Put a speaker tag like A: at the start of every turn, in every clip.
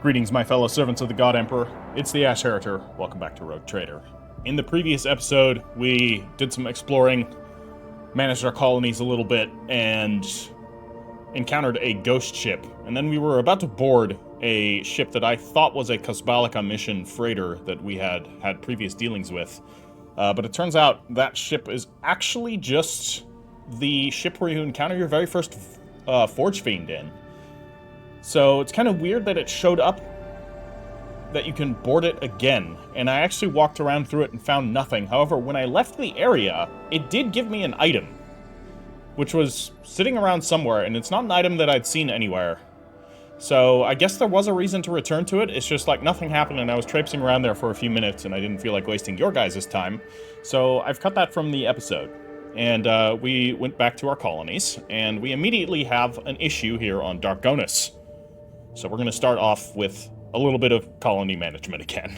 A: Greetings, my fellow servants of the God Emperor. It's the Ash Heritor. Welcome back to Rogue Trader. In the previous episode, we did some exploring, managed our colonies a little bit, and encountered a ghost ship. And then we were about to board a ship that I thought was a Cosbalica mission freighter that we had previous dealings with. But it turns out that ship is actually just the ship where you encounter your very first Forge Fiend in. So it's kind of weird that it showed up that you can board it again, and I actually walked around through it and found nothing. However, when I left the area, it did give me an item, which was sitting around somewhere, and it's not an item that I'd seen anywhere. So I guess there was a reason to return to it. It's just like nothing happened, and I was traipsing around there for a few minutes, and I didn't feel like wasting your guys' time. So I've cut that from the episode. And we went back to our colonies, and we immediately have an issue here on Dargonus. So we're going to start off with a little bit of colony management again.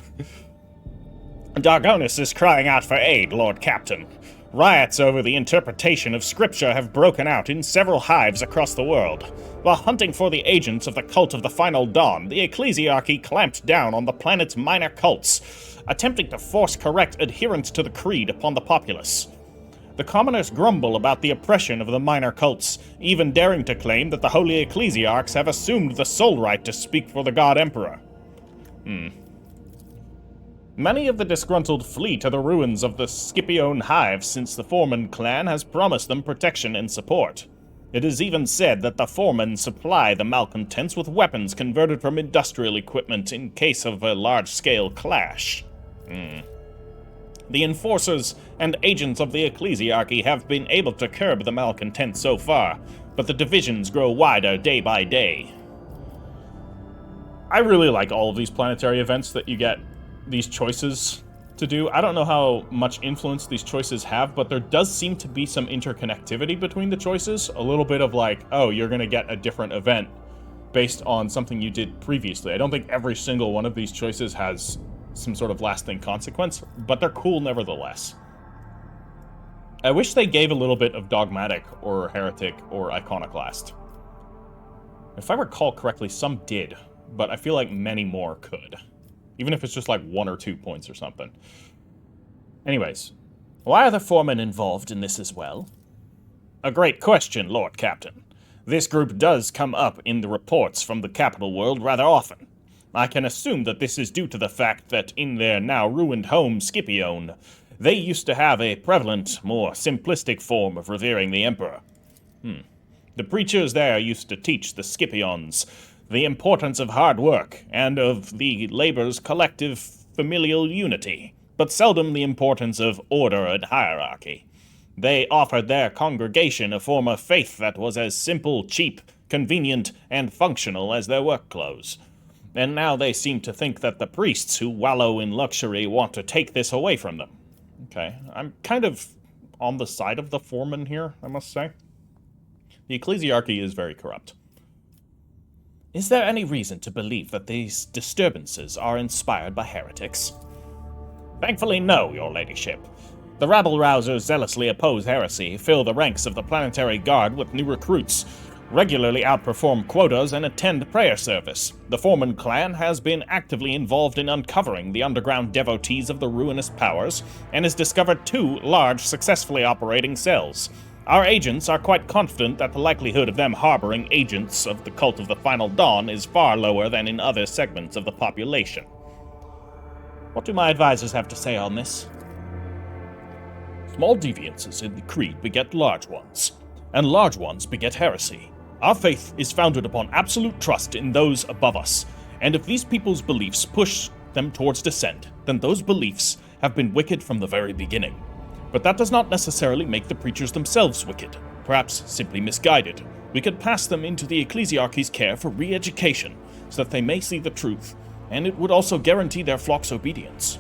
A: Dargonus is crying out for aid, Lord Captain. Riots over the interpretation of scripture have broken out in several hives across the world. While hunting for the agents of the cult of the Final Dawn, the ecclesiarchy clamped down on the planet's minor cults, attempting to force correct adherence to the creed upon the populace. The commoners grumble about the oppression of the minor cults, even daring to claim that the holy ecclesiarchs have assumed the sole right to speak for the God Emperor. Many of the disgruntled flee to the ruins of the Scipione hive since the Foreman clan has promised them protection and support. It is even said that the Foremen supply the malcontents with weapons converted from industrial equipment in case of a large-scale clash. The enforcers and agents of the ecclesiarchy have been able to curb the malcontent so far, but the divisions grow wider day by day. I really like all of these planetary events that you get these choices to do. I don't know how much influence these choices have, but there does seem to be some interconnectivity between the choices. A little bit of like, oh, you're going to get a different event based on something you did previously. I don't think every single one of these choices has some sort of lasting consequence, but they're cool nevertheless. I wish they gave a little bit of dogmatic or heretic or iconoclast. If I recall correctly, some did, but I feel like many more could. Even if it's just like 1 or 2 points or something. Anyways, why are the foremen involved in this as well? A great question, Lord Captain. This group does come up in the reports from the capital world rather often. I can assume that this is due to the fact that in their now ruined home, Scipione, they used to have a prevalent, more simplistic form of revering the Emperor. The preachers there used to teach the Scipiones the importance of hard work and of the labor's collective familial unity, but seldom the importance of order and hierarchy. They offered their congregation a form of faith that was as simple, cheap, convenient, and functional as their work clothes. And now they seem to think that the priests who wallow in luxury want to take this away from them. Okay, I'm kind of on the side of the foreman here, I must say. The ecclesiarchy is very corrupt. Is there any reason to believe that these disturbances are inspired by heretics? Thankfully, no, your ladyship. The rabble-rousers zealously oppose heresy, fill the ranks of the planetary guard with new recruits, regularly outperform quotas, and attend prayer service. The Foreman clan has been actively involved in uncovering the underground devotees of the ruinous powers, and has discovered 2 large, successfully operating cells. Our agents are quite confident that the likelihood of them harboring agents of the cult of the Final Dawn is far lower than in other segments of the population. What do my advisors have to say on this? Small deviances in the creed beget large ones, and large ones beget heresy. Our faith is founded upon absolute trust in those above us, and if these people's beliefs push them towards descent, then those beliefs have been wicked from the very beginning. But that does not necessarily make the preachers themselves wicked, perhaps simply misguided. We could pass them into the ecclesiarchy's care for re-education, so that they may see the truth, and it would also guarantee their flock's obedience.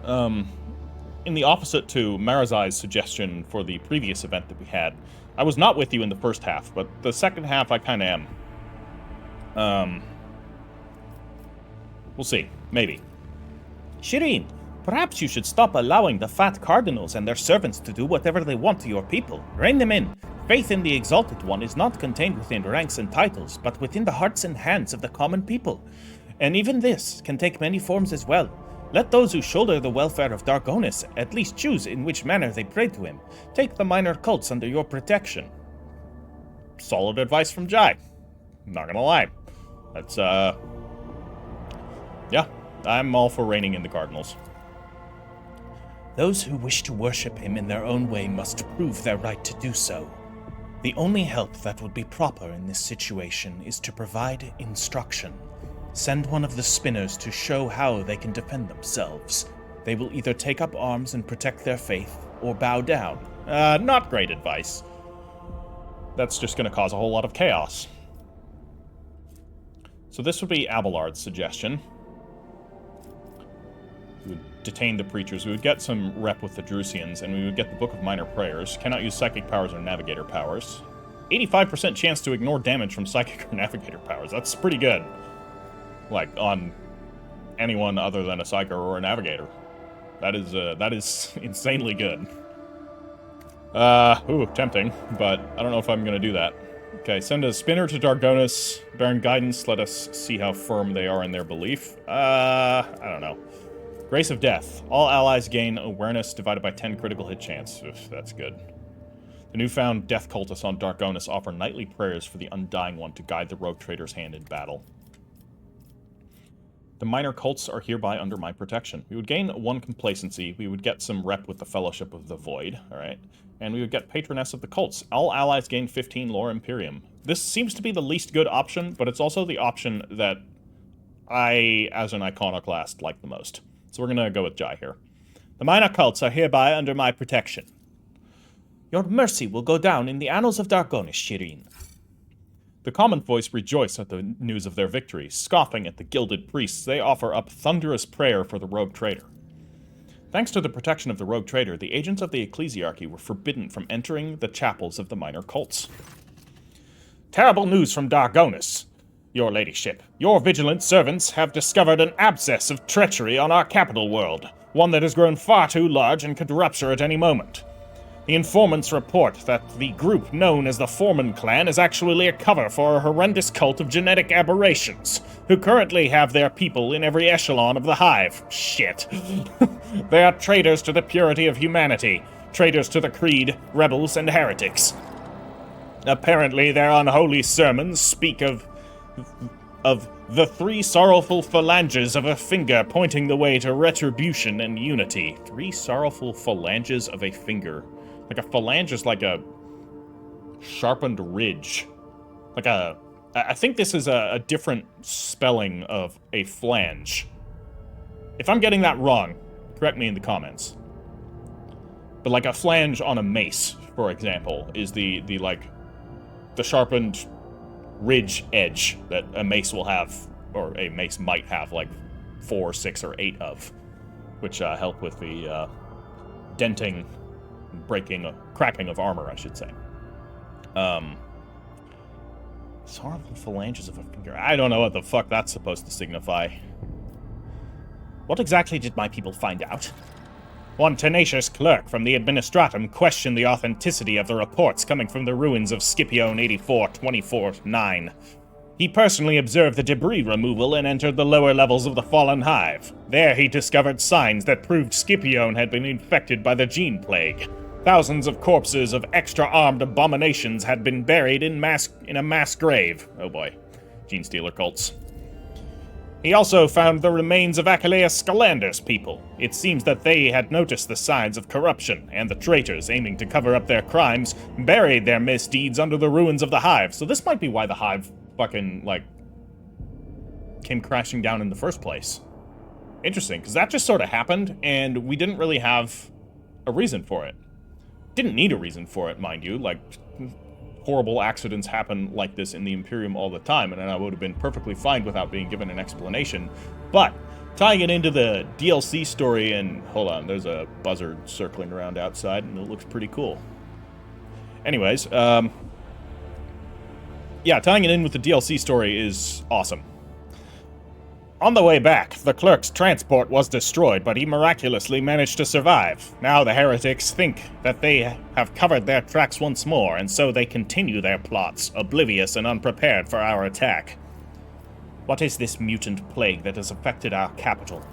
A: In the opposite to Marazai's suggestion for the previous event that we had, I was not with you in the first half, but the second half I kind of am. We'll see. Maybe. Shireen, perhaps you should stop allowing the fat cardinals and their servants to do whatever they want to your people. Rein them in. Faith in the Exalted One is not contained within ranks and titles, but within the hearts and hands of the common people. And even this can take many forms as well. Let those who shoulder the welfare of Dargonis at least choose in which manner they pray to him. Take the minor cults under your protection. Solid advice from Jai. Not gonna lie. That's, yeah, I'm all for reigning in the Cardinals. Those who wish to worship him in their own way must prove their right to do so. The only help that would be proper in this situation is to provide instruction. Send one of the spinners to show how they can defend themselves. They will either take up arms and protect their faith, or bow down. Not great advice. That's just going to cause a whole lot of chaos. So this would be Abelard's suggestion. We would detain the preachers, we would get some rep with the Drusians, and we would get the Book of Minor Prayers. Cannot use psychic powers or navigator powers. 85% chance to ignore damage from psychic or navigator powers. That's pretty good. Like, on anyone other than a Psyker or a navigator. That is insanely good. Ooh, tempting, but I don't know if I'm gonna do that. Okay, send a spinner to Dargonis. Baron Guidance, let us see how firm they are in their belief. I don't know. Grace of Death. All allies gain awareness divided by 10 critical hit chance. Oof, that's good. The newfound Death Cultists on Dargonis offer nightly prayers for the Undying One to guide the Rogue Trader's hand in battle. The minor cults are hereby under my protection. We would gain 1 complacency, we would get some rep with the Fellowship of the Void, alright? And we would get Patroness of the Cults. All allies gain 15 lore Imperium. This seems to be the least good option, but it's also the option that I, as an iconoclast, like the most. So we're gonna go with Jai here. The minor cults are hereby under my protection. Your mercy will go down in the annals of Dargonis, Shireen. The common voice rejoice at the news of their victory. Scoffing at the gilded priests, they offer up thunderous prayer for the Rogue Trader. Thanks to the protection of the Rogue Trader, the agents of the Ecclesiarchy were forbidden from entering the chapels of the minor cults. Terrible news from Dargonis, your ladyship. Your vigilant servants have discovered an abscess of treachery on our capital world, one that has grown far too large and could rupture at any moment. The informants report that the group known as the Foreman clan is actually a cover for a horrendous cult of genetic aberrations, who currently have their people in every echelon of the hive. Shit. They are traitors to the purity of humanity, traitors to the creed, rebels, and heretics. Apparently their unholy sermons speak of the 3 sorrowful phalanges of a finger pointing the way to retribution and unity. 3 sorrowful phalanges of a finger. Like a phalange is like a sharpened ridge. Like a... I think this is a different spelling of a flange. If I'm getting that wrong, correct me in the comments. But like a flange on a mace, for example, is the sharpened ridge edge that a mace will have, or a mace might have, like 4, 6, or 8 of, which help with the denting, breaking, cracking of armor, I should say. Sorrowful phalanges of a finger. I don't know what the fuck that's supposed to signify. What exactly did my people find out? One tenacious clerk from the Administratum questioned the authenticity of the reports coming from the ruins of Scipione 84-24-9. He personally observed the debris removal and entered the lower levels of the fallen hive. There he discovered signs that proved Scipione had been infected by the gene plague. Thousands of corpses of extra-armed abominations had been buried in a mass grave. Oh boy. Gene stealer cults. He also found the remains of Achilleus Scalander's people. It seems that they had noticed the signs of corruption, and the traitors, aiming to cover up their crimes, buried their misdeeds under the ruins of the hive. So this might be why the hive fucking, came crashing down in the first place. Interesting, because that just sort of happened, and we didn't really have a reason for it. Didn't need a reason for it, mind you. Horrible accidents happen like this in the Imperium all the time, and I would have been perfectly fine without being given an explanation. But tying it into the DLC story, and hold on, there's a buzzard circling around outside, and it looks pretty cool. Anyways, yeah, tying it in with the DLC story is awesome. On the way back, the clerk's transport was destroyed, but he miraculously managed to survive. Now the heretics think that they have covered their tracks once more, and so they continue their plots, oblivious and unprepared for our attack. What is this mutant plague that has affected our capital?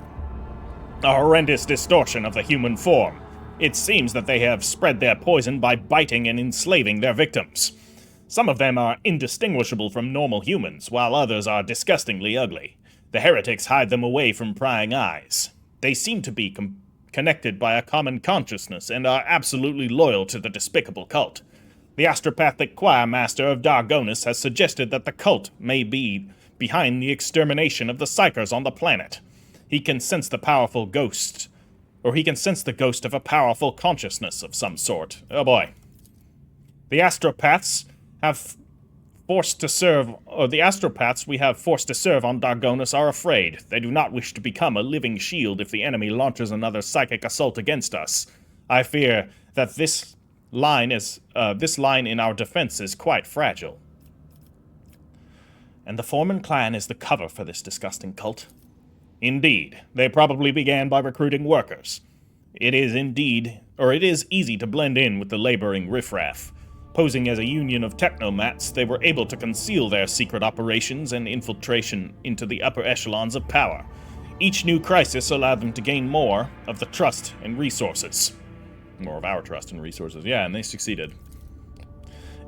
A: A horrendous distortion of the human form. It seems that they have spread their poison by biting and enslaving their victims. Some of them are indistinguishable from normal humans, while others are disgustingly ugly. The heretics hide them away from prying eyes. They seem to be connected by a common consciousness and are absolutely loyal to the despicable cult. The astropathic choir master of Dargonus has suggested that the cult may be behind the extermination of the Psykers on the planet. He can sense the ghost of a powerful consciousness of some sort. Oh boy. The astropaths we have forced to serve on Dargonus are afraid. They do not wish to become a living shield if the enemy launches another psychic assault against us. I fear that this line in our defense is quite fragile. And the Foreman clan is the cover for this disgusting cult. Indeed, they probably began by recruiting workers. It is easy to blend in with the laboring riffraff. Posing as a union of technomats, they were able to conceal their secret operations and infiltration into the upper echelons of power. Each new crisis allowed them to gain more of the trust and resources. More of our trust and resources, yeah, and they succeeded.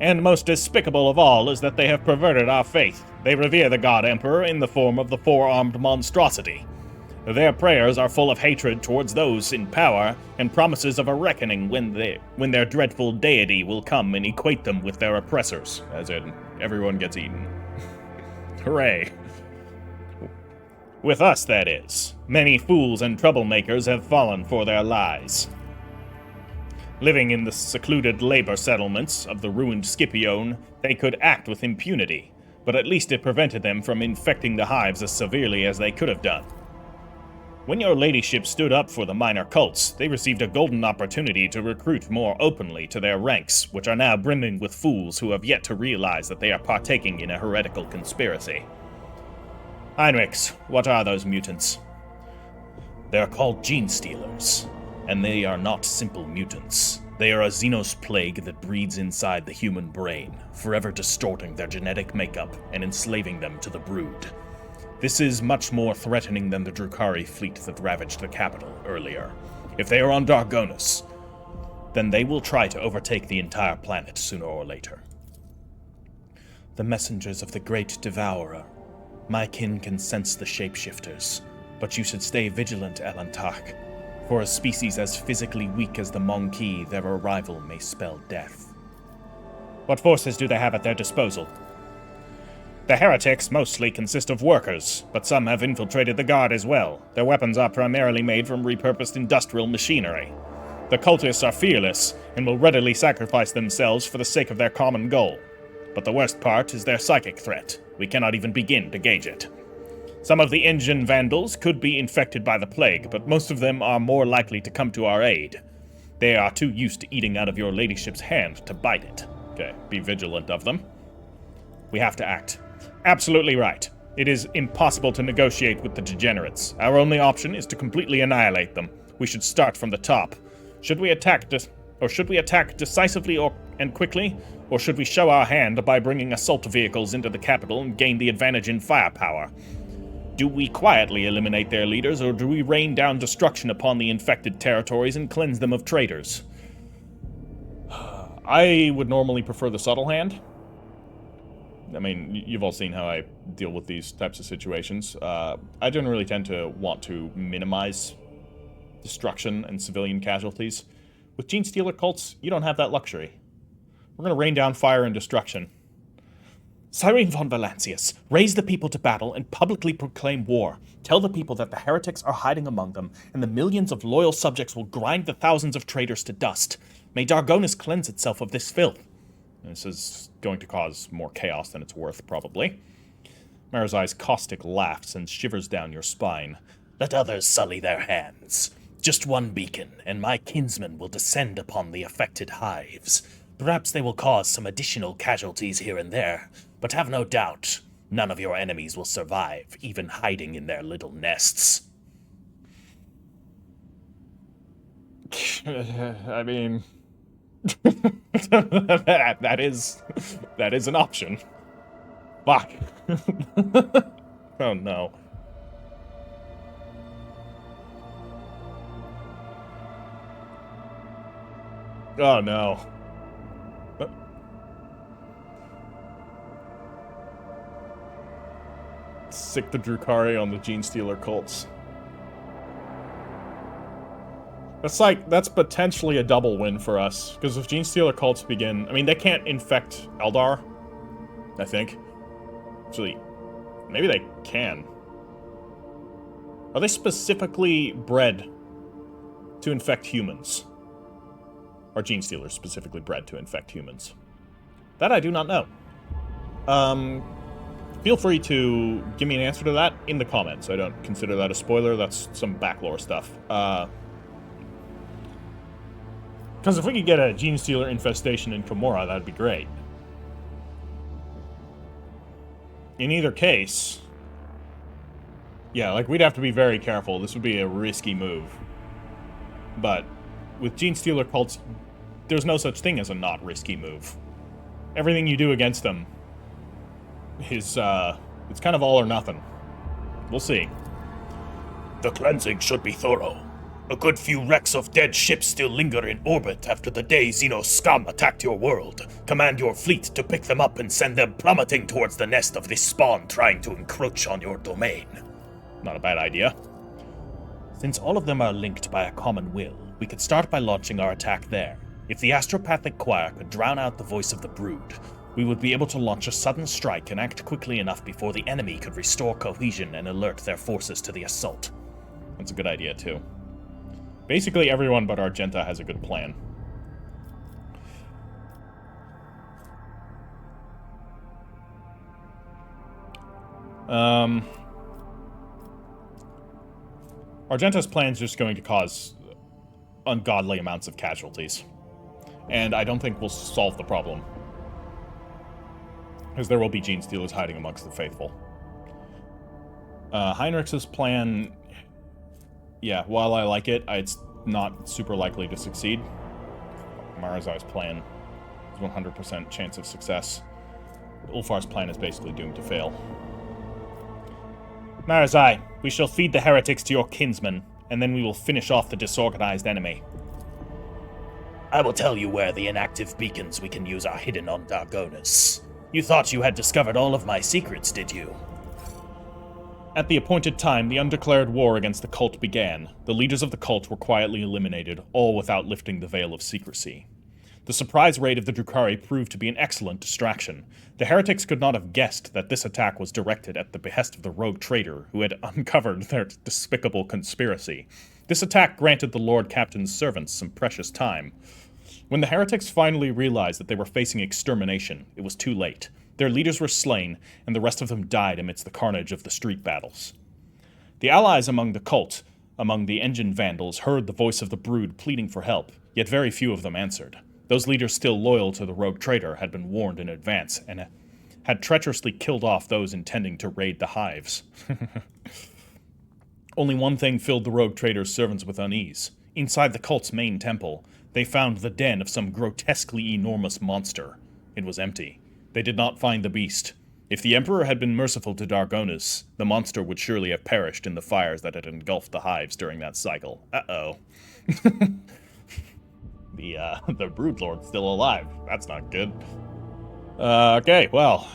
A: And most despicable of all is that they have perverted our faith. They revere the God Emperor in the form of the four-armed monstrosity. Their prayers are full of hatred towards those in power and promises of a reckoning when their dreadful deity will come and equate them with their oppressors, as in, everyone gets eaten. Hooray. With us, that is. Many fools and troublemakers have fallen for their lies. Living in the secluded labor settlements of the ruined Scipione, they could act with impunity, but at least it prevented them from infecting the hives as severely as they could have done. When your ladyship stood up for the minor cults, they received a golden opportunity to recruit more openly to their ranks, which are now brimming with fools who have yet to realize that they are partaking in a heretical conspiracy. Heinrichs, what are those mutants? They are called gene stealers, and they are not simple mutants. They are a Xenos plague that breeds inside the human brain, forever distorting their genetic makeup and enslaving them to the brood. This is much more threatening than the Drukhari fleet that ravaged the capital earlier. If they are on Dargonus, then they will try to overtake the entire planet sooner or later. The messengers of the Great Devourer. My kin can sense the shapeshifters, but you should stay vigilant, Alantark. For a species as physically weak as the Monkey, their arrival may spell death. What forces do they have at their disposal? The heretics mostly consist of workers, but some have infiltrated the Guard as well. Their weapons are primarily made from repurposed industrial machinery. The cultists are fearless and will readily sacrifice themselves for the sake of their common goal. But the worst part is their psychic threat. We cannot even begin to gauge it. Some of the engine vandals could be infected by the plague, but most of them are more likely to come to our aid. They are too used to eating out of your ladyship's hand to bite it. Okay, be vigilant of them. We have to act. Absolutely right. It is impossible to negotiate with the degenerates. Our only option is to completely annihilate them. We should start from the top. Should we attack decisively and quickly, or should we show our hand by bringing assault vehicles into the capital and gain the advantage in firepower? Do we quietly eliminate their leaders, or do we rain down destruction upon the infected territories and cleanse them of traitors? I would normally prefer the subtle hand. I mean, you've all seen how I deal with these types of situations. I generally tend to want to minimize destruction and civilian casualties. With Gene Stealer cults, you don't have that luxury. We're going to rain down fire and destruction. Cyrene von Valancius, raise the people to battle and publicly proclaim war. Tell the people that the heretics are hiding among them, and the millions of loyal subjects will grind the thousands of traitors to dust. May Dargonus cleanse itself of this filth. This is going to cause more chaos than it's worth, probably. Marazai's caustic laugh sends shivers down your spine. Let others sully their hands. Just one beacon, and my kinsmen will descend upon the affected hives. Perhaps they will cause some additional casualties here and there, but have no doubt, None of your enemies will survive, even hiding in their little nests. I mean, that is an option. Fuck. Oh no. Oh no. Sick the Drukhari on the Gene Stealer cults. That's potentially a double win for us, because if Gene Stealer cults begin, I mean, they can't infect Eldar, I think. Actually, maybe they can. Are they specifically bred to infect humans? Are Gene Stealers specifically bred to infect humans? That I do not know. Feel free to give me an answer to that in the comments. I don't consider that a spoiler, that's some backlore stuff. Because if we could get a Gene Stealer infestation in Kimura, that'd be great. In either case, yeah, like, we'd have to be very careful. This would be a risky move. But with Gene Stealer cults, there's no such thing as a not risky move. Everything you do against them is, it's kind of all or nothing. We'll see. The cleansing should be thorough. A good few wrecks of dead ships still linger in orbit after the day Xeno scum attacked your world. Command your fleet to pick them up and send them plummeting towards the nest of this spawn trying to encroach on your domain. Not a bad idea. Since all of them are linked by a common will, we could start by launching our attack there. If the astropathic choir could drown out the voice of the brood, we would be able to launch a sudden strike and act quickly enough before the enemy could restore cohesion and alert their forces to the assault. That's a good idea, too. Basically, everyone but Argenta has a good plan. Argenta's plan is just going to cause ungodly amounts of casualties. And I don't think we'll solve the problem. Because there will be Gene Stealers hiding amongst the faithful. Heinrich's plan... Yeah, while I like it, it's not super likely to succeed. Marazai's plan is 100% chance of success. But Ulfar's plan is basically doomed to fail. Marazai, we shall feed the heretics to your kinsmen, and then we will finish off the disorganized enemy. I will tell you where the inactive beacons we can use are hidden on Dargonus. You thought you had discovered all of my secrets, did you? At the appointed time, the undeclared war against the cult began. The leaders of the cult were quietly eliminated, all without lifting the veil of secrecy. The surprise raid of the Drukhari proved to be an excellent distraction. The heretics could not have guessed that this attack was directed at the behest of the rogue traitor who had uncovered their despicable conspiracy. This attack granted the Lord Captain's servants some precious time. When the heretics finally realized that they were facing extermination, it was too late. Their leaders were slain, and the rest of them died amidst the carnage of the street battles. The allies among the cult, among the engine vandals, heard the voice of the brood pleading for help, yet very few of them answered. Those leaders still loyal to the rogue traitor had been warned in advance, and had treacherously killed off those intending to raid the hives. Only one thing filled the rogue traitor's servants with unease. Inside the cult's main temple, they found the den of some grotesquely enormous monster. It was empty. They did not find the beast. If the Emperor had been merciful to Dargonus, the monster would surely have perished in the fires that had engulfed the hives during that cycle. Uh-oh. The Broodlord's still alive. That's not good. Okay, well.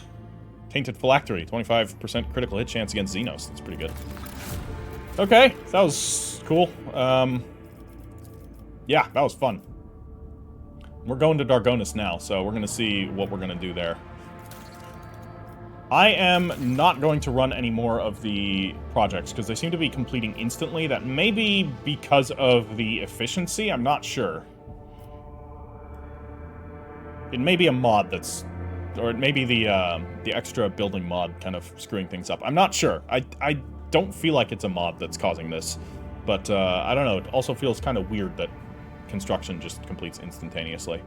A: Tainted Phylactery, 25% critical hit chance against Xenos. That's pretty good. Okay, that was cool. Yeah, that was fun. We're going to Dargonus now, so we're going to see what we're going to do there. I am not going to run any more of the projects, because they seem to be completing instantly. That may be because of the efficiency, I'm not sure. It may be a mod that's... Or it may be the extra building mod kind of screwing things up. I'm not sure. I don't feel like it's a mod that's causing this. But, I don't know, it also feels kind of weird that construction just completes instantaneously.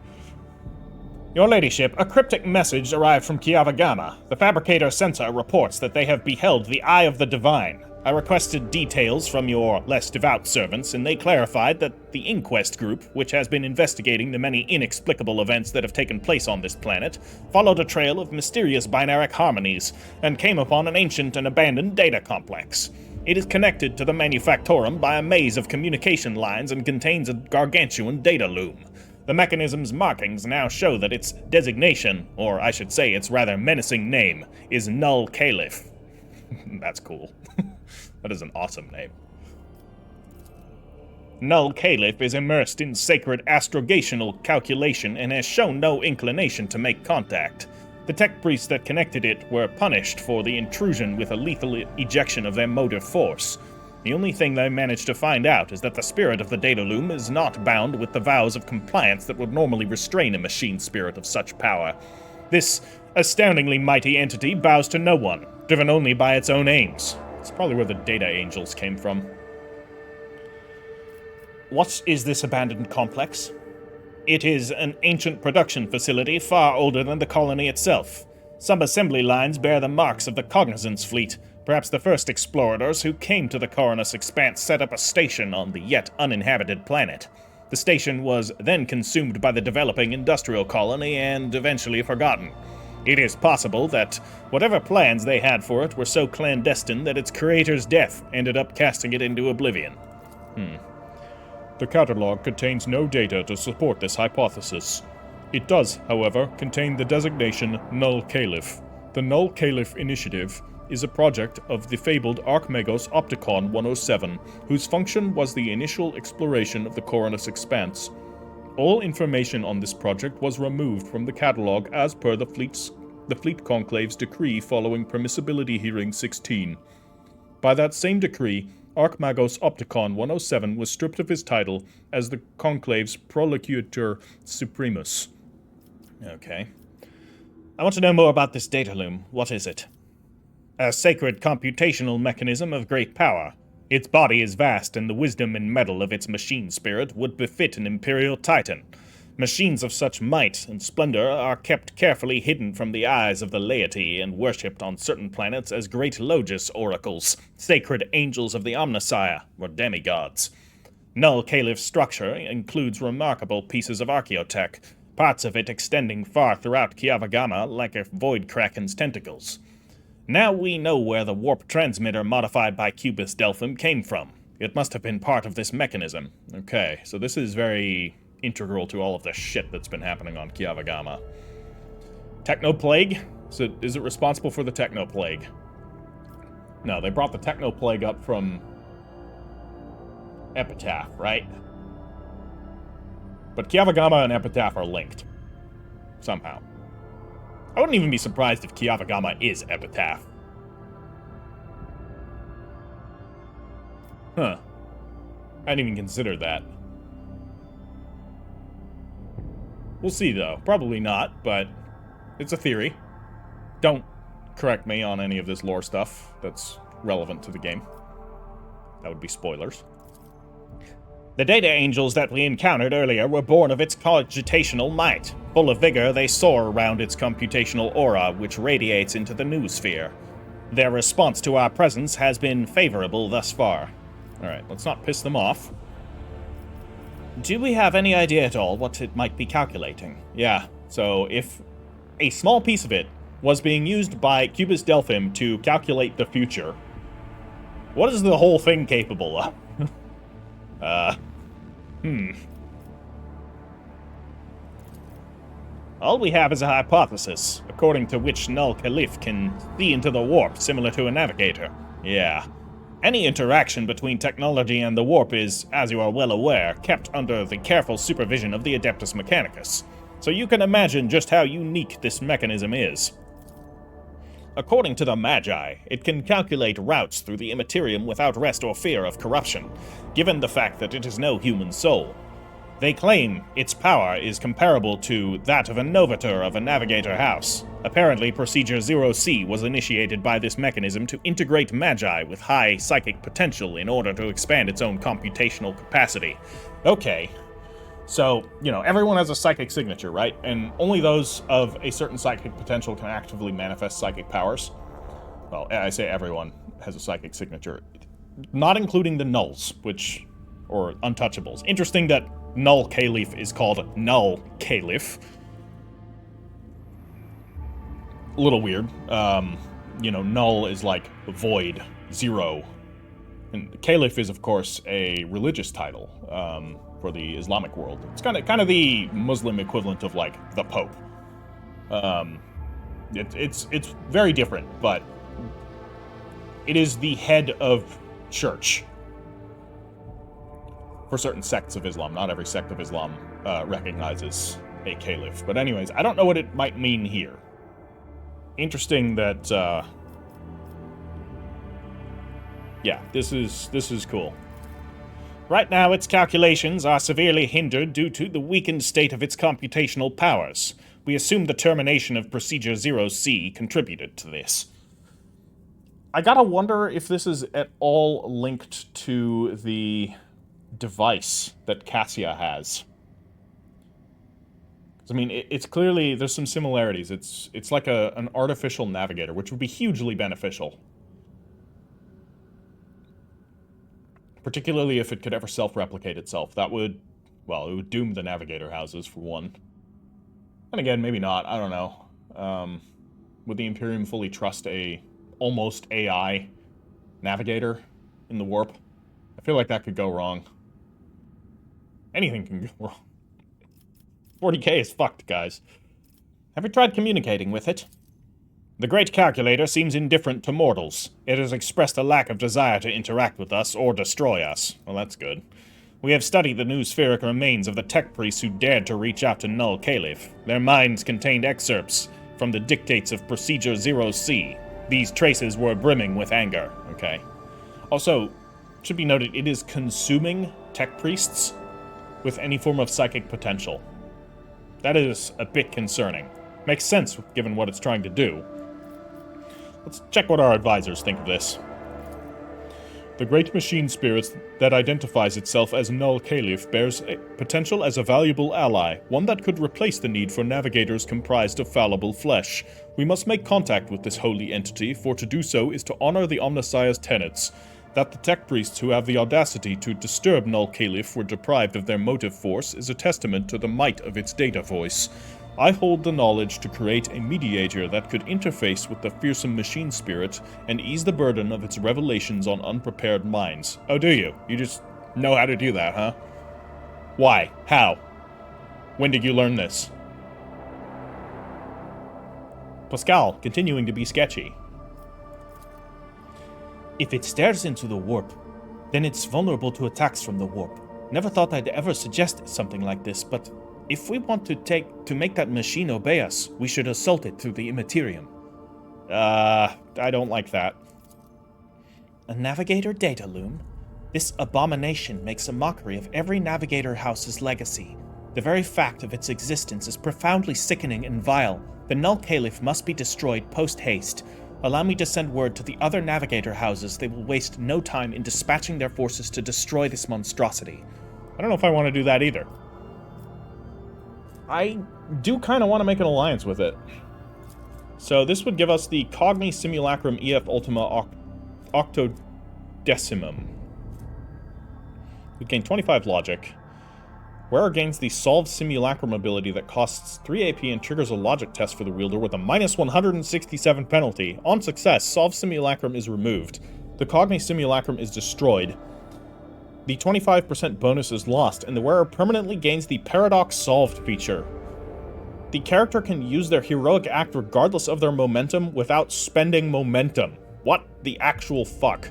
A: Your ladyship, a cryptic message arrived from Kiavagama. The fabricator sensor reports that they have beheld the Eye of the Divine. I requested details from your less devout servants, and they clarified that the Inquest Group, which has been investigating the many inexplicable events that have taken place on this planet, followed a trail of mysterious binaric harmonies, and came upon an ancient and abandoned data complex. It is connected to the Manufactorum by a maze of communication lines and contains a gargantuan data loom. The mechanism's markings now show that its designation, or I should say its rather menacing name, is Null Caliph. That's cool. That is an awesome name. Null Caliph is immersed in sacred astrogational calculation and has shown no inclination to make contact. The tech priests that connected it were punished for the intrusion with a lethal ejection of their motive force. The only thing they managed to find out is that the spirit of the data loom is not bound with the vows of compliance that would normally restrain a machine spirit of such power. This astoundingly mighty entity bows to no one, driven only by its own aims. It's probably where the data angels came from. What is this abandoned complex? It is an ancient production facility far older than the colony itself. Some assembly lines bear the marks of the Cognizance fleet. Perhaps the first explorers who came to the Coronus Expanse set up a station on the yet uninhabited planet. The station was then consumed by the developing industrial colony and eventually forgotten. It is possible that whatever plans they had for it were so clandestine that its creator's death ended up casting it into oblivion. The catalog contains no data to support this hypothesis. It does, however, contain the designation Null Caliph. The Null Caliph Initiative is a project of the fabled Archmagos Opticon 107, whose function was the initial exploration of the Coronus Expanse. All information on this project was removed from the catalog as per the Fleet Conclave's decree following Permissibility Hearing 16. By that same decree, Archmagos Opticon 107 was stripped of his title as the Conclave's Prolocutor Supremus. Okay. I want to know more about this data loom. What is it? A sacred computational mechanism of great power. Its body is vast, and the wisdom and mettle of its machine spirit would befit an Imperial Titan. Machines of such might and splendor are kept carefully hidden from the eyes of the laity and worshipped on certain planets as great Logis oracles, sacred angels of the Omnissiah, or demigods. Null Caliph's structure includes remarkable pieces of archaeotech, parts of it extending far throughout Kiavagama like a void kraken's tentacles. Now we know where the warp transmitter modified by Cubus Delphim came from. It must have been part of this mechanism. Okay, so this is very integral to all of the shit that's been happening on Kiavagama. Technoplague? Is it responsible for the Technoplague? No, they brought the Technoplague up from Epitaph, right? But Kiavagama and Epitaph are linked. Somehow. I wouldn't even be surprised if Kiavagama is Epitaph. Huh. I hadn't even considered that. We'll see, though. Probably not, but it's a theory. Don't correct me on any of this lore stuff that's relevant to the game. That would be spoilers. The data angels that we encountered earlier were born of its cogitational might. Full of vigor, they soar around its computational aura, which radiates into the noosphere. Their response to our presence has been favorable thus far. Alright, let's not piss them off. Do we have any idea at all what it might be calculating? Yeah, so if a small piece of it was being used by Cubus Delphim to calculate the future, what is the whole thing capable of? All we have is a hypothesis, according to which Null Caliph can see into the warp, similar to a navigator. Yeah. Any interaction between technology and the warp is, as you are well aware, kept under the careful supervision of the Adeptus Mechanicus. So you can imagine just how unique this mechanism is. According to the Magi, it can calculate routes through the Imperium without rest or fear of corruption, given the fact that it is no human soul. They claim its power is comparable to that of a Novator of a Navigator house. Apparently, Procedure 0C was initiated by this mechanism to integrate Magi with high psychic potential in order to expand its own computational capacity. Okay, So, you know, everyone has a psychic signature, right? And only those of a certain psychic potential can actively manifest psychic powers. Well, I say everyone has a psychic signature. Not including the nulls, or untouchables. Interesting that Null Caliph is called Null Caliph. A little weird. You know, Null is like void, zero. And Caliph is, of course, a religious title for the Islamic world. It's kind of the Muslim equivalent of, like, the Pope. It's very different, but it is the head of church for certain sects of Islam. Not every sect of Islam recognizes a caliph. But anyways, I don't know what it might mean here. Interesting that, yeah, this is cool. Right now, its calculations are severely hindered due to the weakened state of its computational powers. We assume the termination of Procedure 0C contributed to this. I gotta wonder if this is at all linked to the device that Cassia has. I mean, it's clearly, there's some similarities. It's like an artificial navigator, which would be hugely beneficial. Particularly if it could ever self-replicate itself. That would, well, it would doom the navigator houses, for one. And again, maybe not, I don't know. Would the Imperium fully trust a almost AI navigator in the warp? I feel like that could go wrong. Anything can go wrong. 40k is fucked, guys. Have you tried communicating with it? The Great Calculator seems indifferent to mortals. It has expressed a lack of desire to interact with us or destroy us. Well, that's good. We have studied the new spheric remains of the tech priests who dared to reach out to Null Caliph. Their minds contained excerpts from the dictates of Procedure 0C. These traces were brimming with anger. Okay. Also, should be noted, it is consuming tech priests with any form of psychic potential. That is a bit concerning. Makes sense given what it's trying to do. Let's check what our advisors think of this. The great machine spirit that identifies itself as Null Caliph bears potential as a valuable ally, one that could replace the need for navigators comprised of fallible flesh. We must make contact with this holy entity, for to do so is to honor the Omnissiah's tenets. That the tech priests who have the audacity to disturb Null Caliph were deprived of their motive force is a testament to the might of its data voice. I hold the knowledge to create a mediator that could interface with the fearsome machine spirit and ease the burden of its revelations on unprepared minds. Oh, do you? You just know how to do that, huh? Why? How? When did you learn this? Pascal, continuing to be sketchy. If it stares into the warp, then it's vulnerable to attacks from the warp. Never thought I'd ever suggest something like this, but if we want to make that machine obey us, we should assault it through the Imperium. I don't like that. A navigator data loom? This abomination makes a mockery of every navigator house's legacy. The very fact of its existence is profoundly sickening and vile. The Null Caliph must be destroyed post-haste. Allow me to send word to the other navigator houses they will waste no time in dispatching their forces to destroy this monstrosity. I don't know if I want to do that either. I do kind of want to make an alliance with it. So this would give us the Cogni Simulacrum EF Ultima Octodecimum. We gain 25 logic. Wearer gains the Solve Simulacrum ability that costs 3 AP and triggers a logic test for the wielder with a minus 167 penalty. On success, Solve Simulacrum is removed. The Cogni Simulacrum is destroyed. The 25% bonus is lost, and the wearer permanently gains the Paradox Solved feature. The character can use their heroic act regardless of their momentum without spending momentum. What the actual fuck?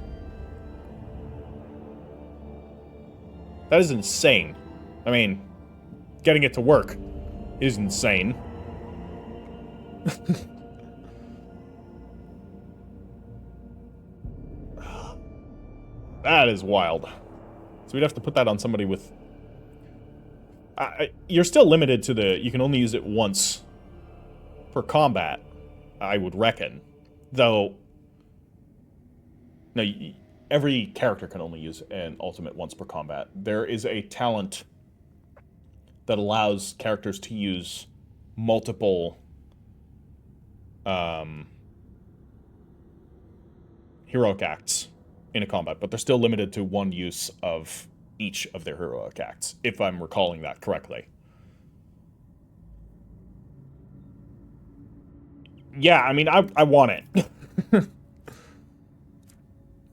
A: That is insane. I mean, getting it to work is insane. That is wild. So we'd have to put that on somebody with... you're still limited to the... You can only use it once per combat, I would reckon. Though... No, every character can only use an ultimate once per combat. There is a talent that allows characters to use multiple heroic acts in a combat, but they're still limited to one use of each of their heroic acts, if I'm recalling that correctly. Yeah, I mean, I want it.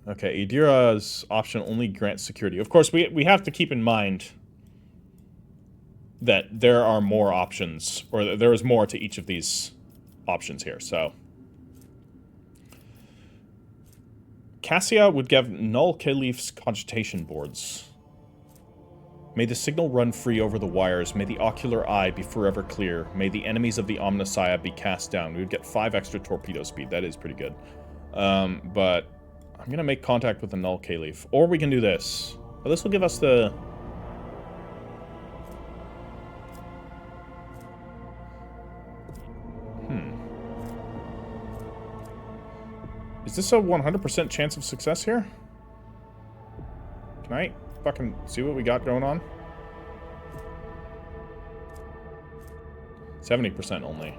A: Okay, Idira's option only grants security. Of course, we have to keep in mind that there are more options, or there is more to each of these options here, so. Cassia would give Null Caliph's cogitation boards. May the signal run free over the wires. May the ocular eye be forever clear. May the enemies of the Omnissiah be cast down. We would get 5 extra torpedo speed. That is pretty good. But I'm going to make contact with the Null Caliph. Or we can do this. Well, this will give us the... Is this a 100% chance of success here? Can I fucking see what we got going on? 70% only.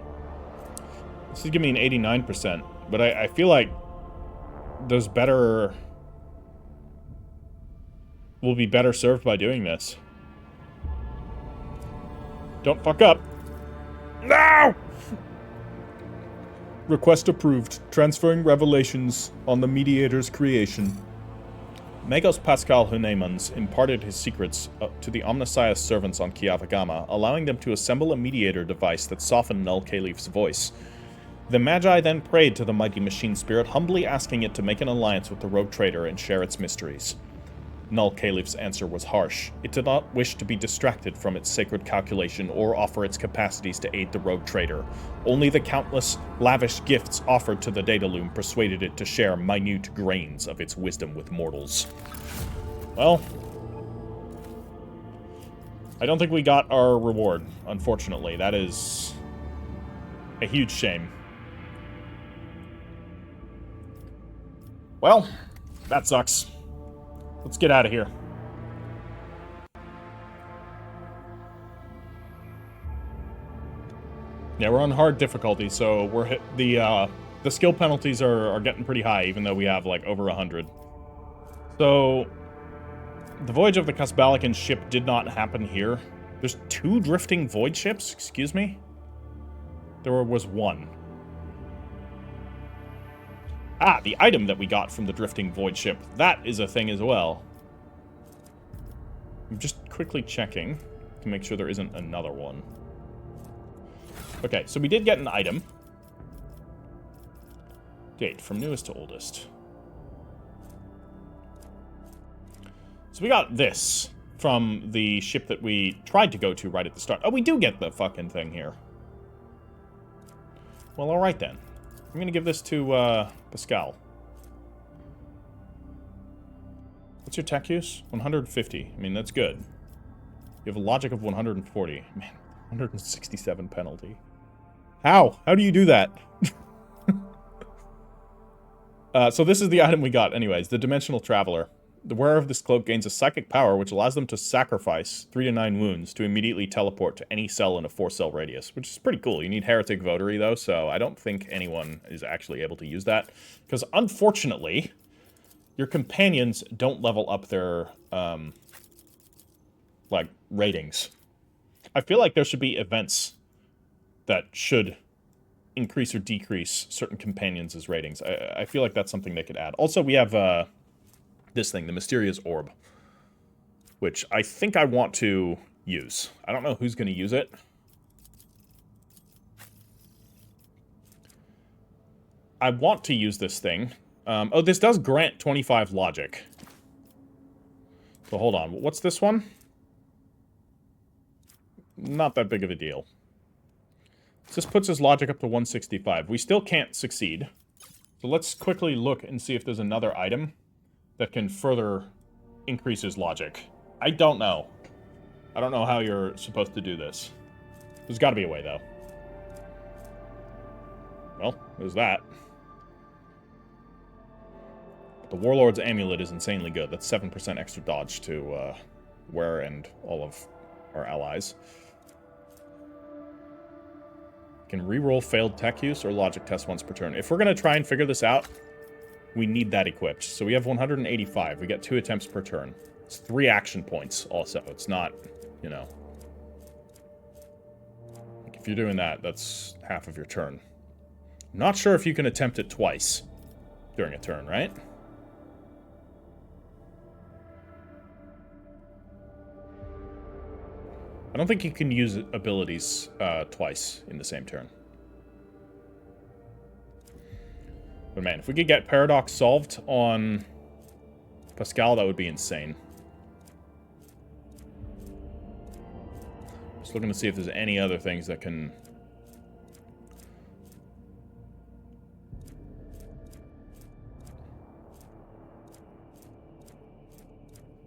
A: This is giving me an 89%, but I feel like there's better... We'll be better served by doing this. Don't fuck up. No! Request approved. Transferring revelations on the Mediator's creation. Magos Pascal Hunemans imparted his secrets to the Omnissiah's servants on Kiavagama, allowing them to assemble a mediator device that softened Null Caliph's voice. The Magi then prayed to the mighty machine spirit, humbly asking it to make an alliance with the rogue trader and share its mysteries. Null Caliph's answer was harsh. It did not wish to be distracted from its sacred calculation or offer its capacities to aid the rogue trader. Only the countless, lavish gifts offered to the Dataloom persuaded it to share minute grains of its wisdom with mortals. Well, I don't think we got our reward, unfortunately. That is a huge shame. Well, that sucks. Let's get out of here. Yeah, we're on hard difficulty, so we're hit the skill penalties are getting pretty high, even though we have like over 100. So the voyage of the Kasbalikan ship did not happen here. There's 2 drifting void ships, excuse me? There was 1. Ah, the item that we got from the drifting void ship. That is a thing as well. I'm just quickly checking to make sure there isn't another one. Okay, so we did get an item. Date, from newest to oldest. So we got this from the ship that we tried to go to right at the start. Oh, we do get the fucking thing here. Well, alright then. I'm going to give this to Pascal. What's your tech use? 150. I mean, that's good. You have a logic of 140. Man, 167 penalty. How? How do you do that? So this is the item we got anyways. The Dimensional Traveler. The wearer of this cloak gains a psychic power which allows them to sacrifice 3 to 9 wounds to immediately teleport to any cell in a 4-cell radius, which is pretty cool. You need Heretic Votary, though, so I don't think anyone is actually able to use that. Because, unfortunately, your companions don't level up their, like, ratings. I feel like there should be events that should increase or decrease certain companions' ratings. I feel like that's something they could add. Also, we have, this thing, the Mysterious Orb, which I think I want to use. I don't know who's going to use it. I want to use this thing. Oh, this does grant 25 logic. So hold on. What's this one? Not that big of a deal. This puts his logic up to 165. We still can't succeed. So let's quickly look and see if there's another item that can further increase his logic. I don't know. I don't know how you're supposed to do this. There's got to be a way, though. Well, there's that. The Warlord's Amulet is insanely good. That's 7% extra dodge to wear and all of our allies. Can reroll failed tech use or logic test once per turn. If we're going to try and figure this out, we need that equipped. So we have 185. We get 2 attempts per turn. It's 3 action points also. It's not, you know... Like if you're doing that, that's half of your turn. I'm not sure if you can attempt it twice during a turn, right? I don't think you can use abilities twice in the same turn. But man, if we could get Paradox solved on Pascal, that would be insane. Just looking to see if there's any other things that can...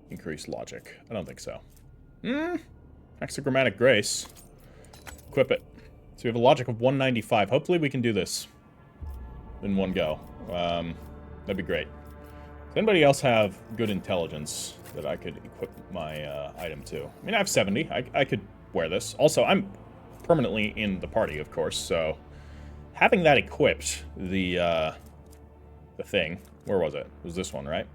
A: increase logic. I don't think so. Hexagrammatic Grace. Equip it. So we have a logic of 195. Hopefully we can do this in one go. That'd be great. Does anybody else have good intelligence that I could equip my item to? I mean, I have 70. I could wear this. Also, I'm permanently in the party, of course, so having that equipped, the thing, where was it? It was this one, right?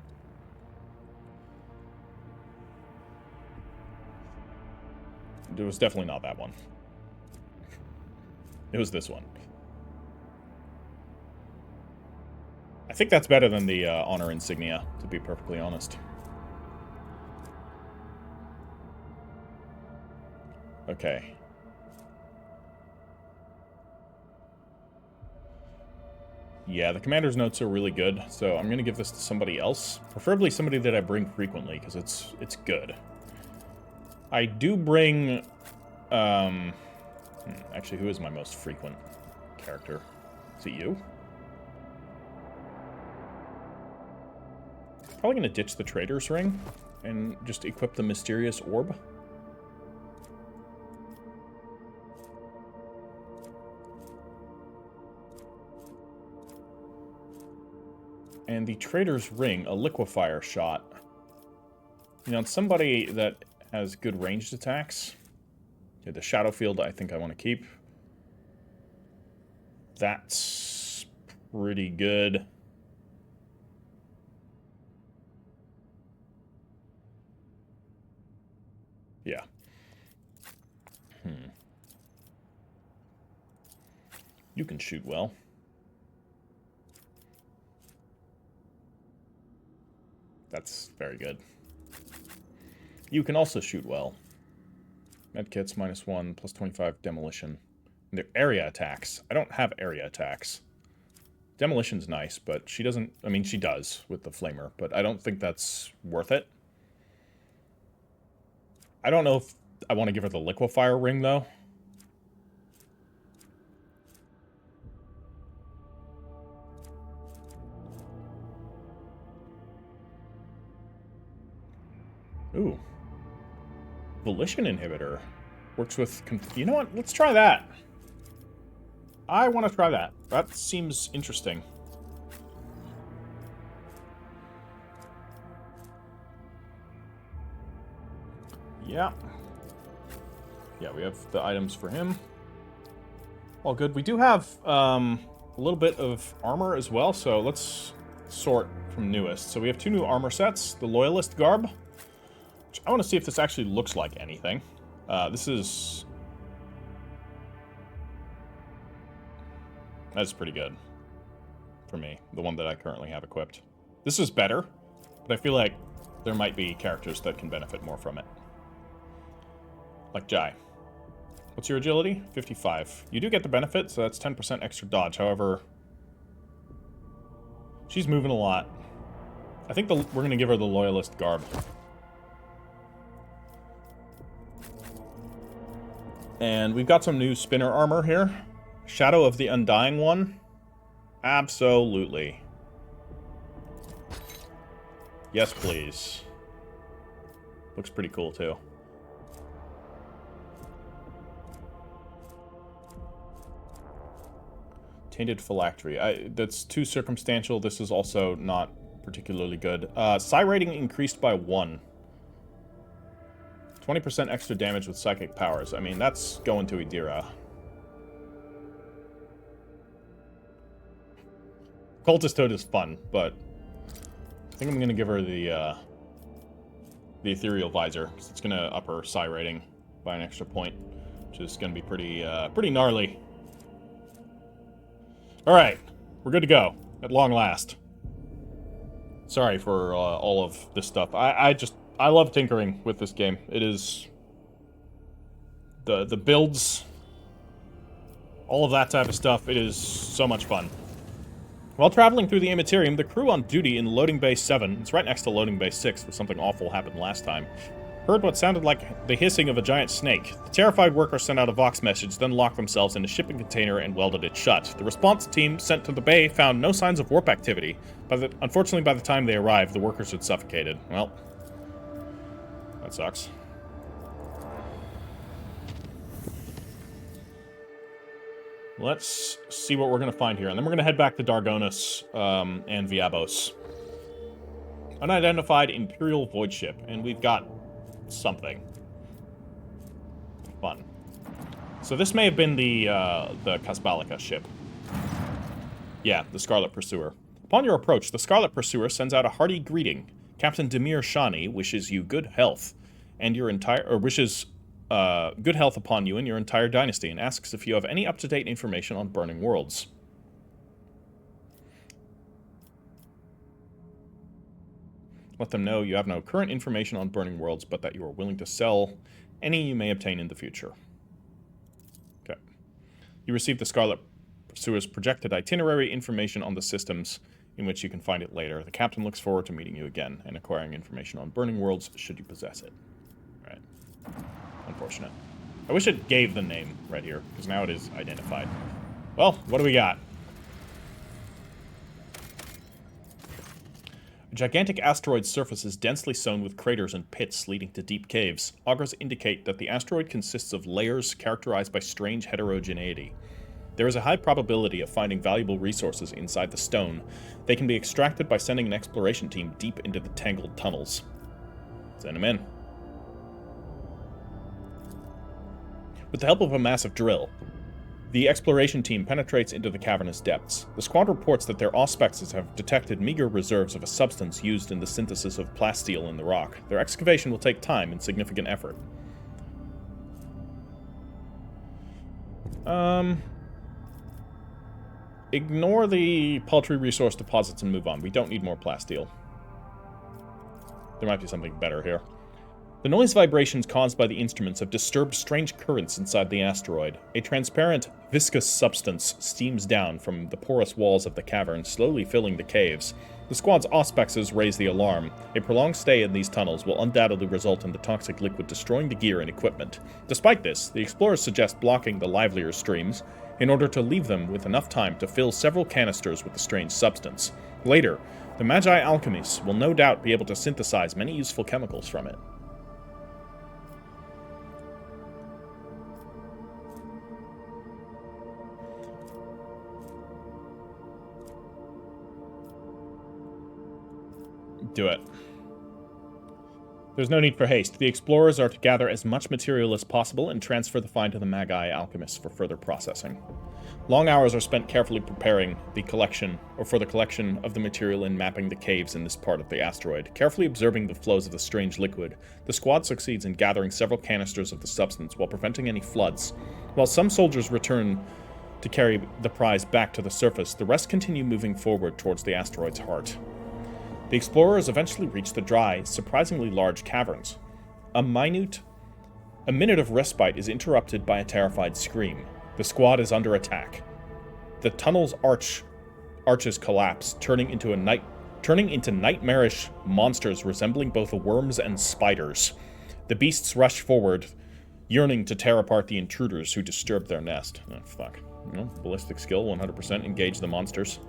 A: It was definitely not that one. It was this one. I think that's better than the honor insignia, to be perfectly honest. Okay. Yeah, the commander's notes are really good, so I'm going to give this to somebody else. Preferably somebody that I bring frequently, because it's good. I do bring... actually, who is my most frequent character? Is it you? Probably going to ditch the Trader's Ring and just equip the Mysterious Orb. And the Trader's Ring, a liquefier shot. You know, it's somebody that has good ranged attacks. Okay, the Shadow Field I think I want to keep. That's pretty good. Yeah. You can shoot well. That's very good. You can also shoot well. Medkits, -1, plus 25 demolition. And they're area attacks. I don't have area attacks. Demolition's nice, but she doesn't... I mean, she does with the flamer, but I don't think that's worth it. I don't know if I want to give her the liquefier ring, though. Ooh. Volition inhibitor. Works with... You know what? Let's try that. I want to try that. That seems interesting. Yeah. Yeah, we have the items for him. All good. We do have a little bit of armor as well, so let's sort from newest. So we have 2 new armor sets. The Loyalist Garb. Which I want to see if this actually looks like anything. This is... That's pretty good. For me. The one that I currently have equipped. This is better, but I feel like there might be characters that can benefit more from it. Like Jai. What's your agility? 55. You do get the benefit, so that's 10% extra dodge. However, she's moving a lot. I think we're going to give her the Loyalist Garb. And we've got some new spinner armor here. Shadow of the Undying One. Absolutely. Yes, please. Looks pretty cool, too. Tainted Phylactery. That's too circumstantial. This is also not particularly good. Psi rating increased by 1. 20% extra damage with psychic powers. I mean, that's going to Idira. Cultist Hood is fun, but I think I'm going to give her the Ethereal Visor, because it's going to up her psi rating by an extra point, which is going to be pretty gnarly. Alright, we're good to go, at long last. Sorry for all of this stuff. I love tinkering with this game. It is... The builds, all of that type of stuff, it is so much fun. While traveling through the Imperium, the crew on duty in Loading Bay 7, it's right next to Loading Bay 6, where something awful happened last time, heard what sounded like the hissing of a giant snake. The terrified workers sent out a Vox message, then locked themselves in a shipping container and welded it shut. The response team sent to the bay found no signs of warp activity, but unfortunately by the time they arrived, the workers had suffocated. Well, that sucks. Let's see what we're going to find here, and then we're going to head back to Dargonis and Viabos. Unidentified Imperial Void Ship, and we've got something. Fun. So this may have been the Kasbalika ship. Yeah, the Scarlet Pursuer. Upon your approach, the Scarlet Pursuer sends out a hearty greeting. Captain Demir Shani wishes you good health, and wishes good health upon you and your entire dynasty, and asks if you have any up-to-date information on Burning Worlds. Let them know you have no current information on Burning Worlds, but that you are willing to sell any you may obtain in the future. Okay. You received the Scarlet Pursuer's projected itinerary information on the systems in which you can find it later. The captain looks forward to meeting you again and acquiring information on Burning Worlds should you possess it. All right. Unfortunate. I wish it gave the name right here, because now it is identified. Well, what do we got? A gigantic asteroid's surface is densely sown with craters and pits leading to deep caves. Augurs indicate that the asteroid consists of layers characterized by strange heterogeneity. There is a high probability of finding valuable resources inside the stone. They can be extracted by sending an exploration team deep into the tangled tunnels. Send them in. With the help of a massive drill, the exploration team penetrates into the cavernous depths. The squad reports that their auspexes have detected meager reserves of a substance used in the synthesis of plasteel in the rock. Their excavation will take time and significant effort. Ignore the paltry resource deposits and move on. We don't need more plasteel. There might be something better here. The noise vibrations caused by the instruments have disturbed strange currents inside the asteroid. A transparent, viscous substance steams down from the porous walls of the cavern, slowly filling the caves. The squad's auspexes raise the alarm. A prolonged stay in these tunnels will undoubtedly result in the toxic liquid destroying the gear and equipment. Despite this, the explorers suggest blocking the livelier streams in order to leave them with enough time to fill several canisters with the strange substance. Later, the Magi alchemists will no doubt be able to synthesize many useful chemicals from it. Do it. There's no need for haste. The explorers are to gather as much material as possible and transfer the find to the Magi alchemists for further processing. Long hours are spent carefully preparing the collection of the material and mapping the caves in this part of the asteroid. Carefully observing the flows of the strange liquid, the squad succeeds in gathering several canisters of the substance while preventing any floods. While some soldiers return to carry the prize back to the surface, the rest continue moving forward towards the asteroid's heart. The explorers eventually reach the dry, surprisingly large caverns. A minute of respite is interrupted by a terrified scream. The squad is under attack. The tunnel's arches collapse, turning into nightmarish monsters resembling both worms and spiders. The beasts rush forward, yearning to tear apart the intruders who disturbed their nest. Oh, fuck. Ballistic skill, 100%. Engage the monsters.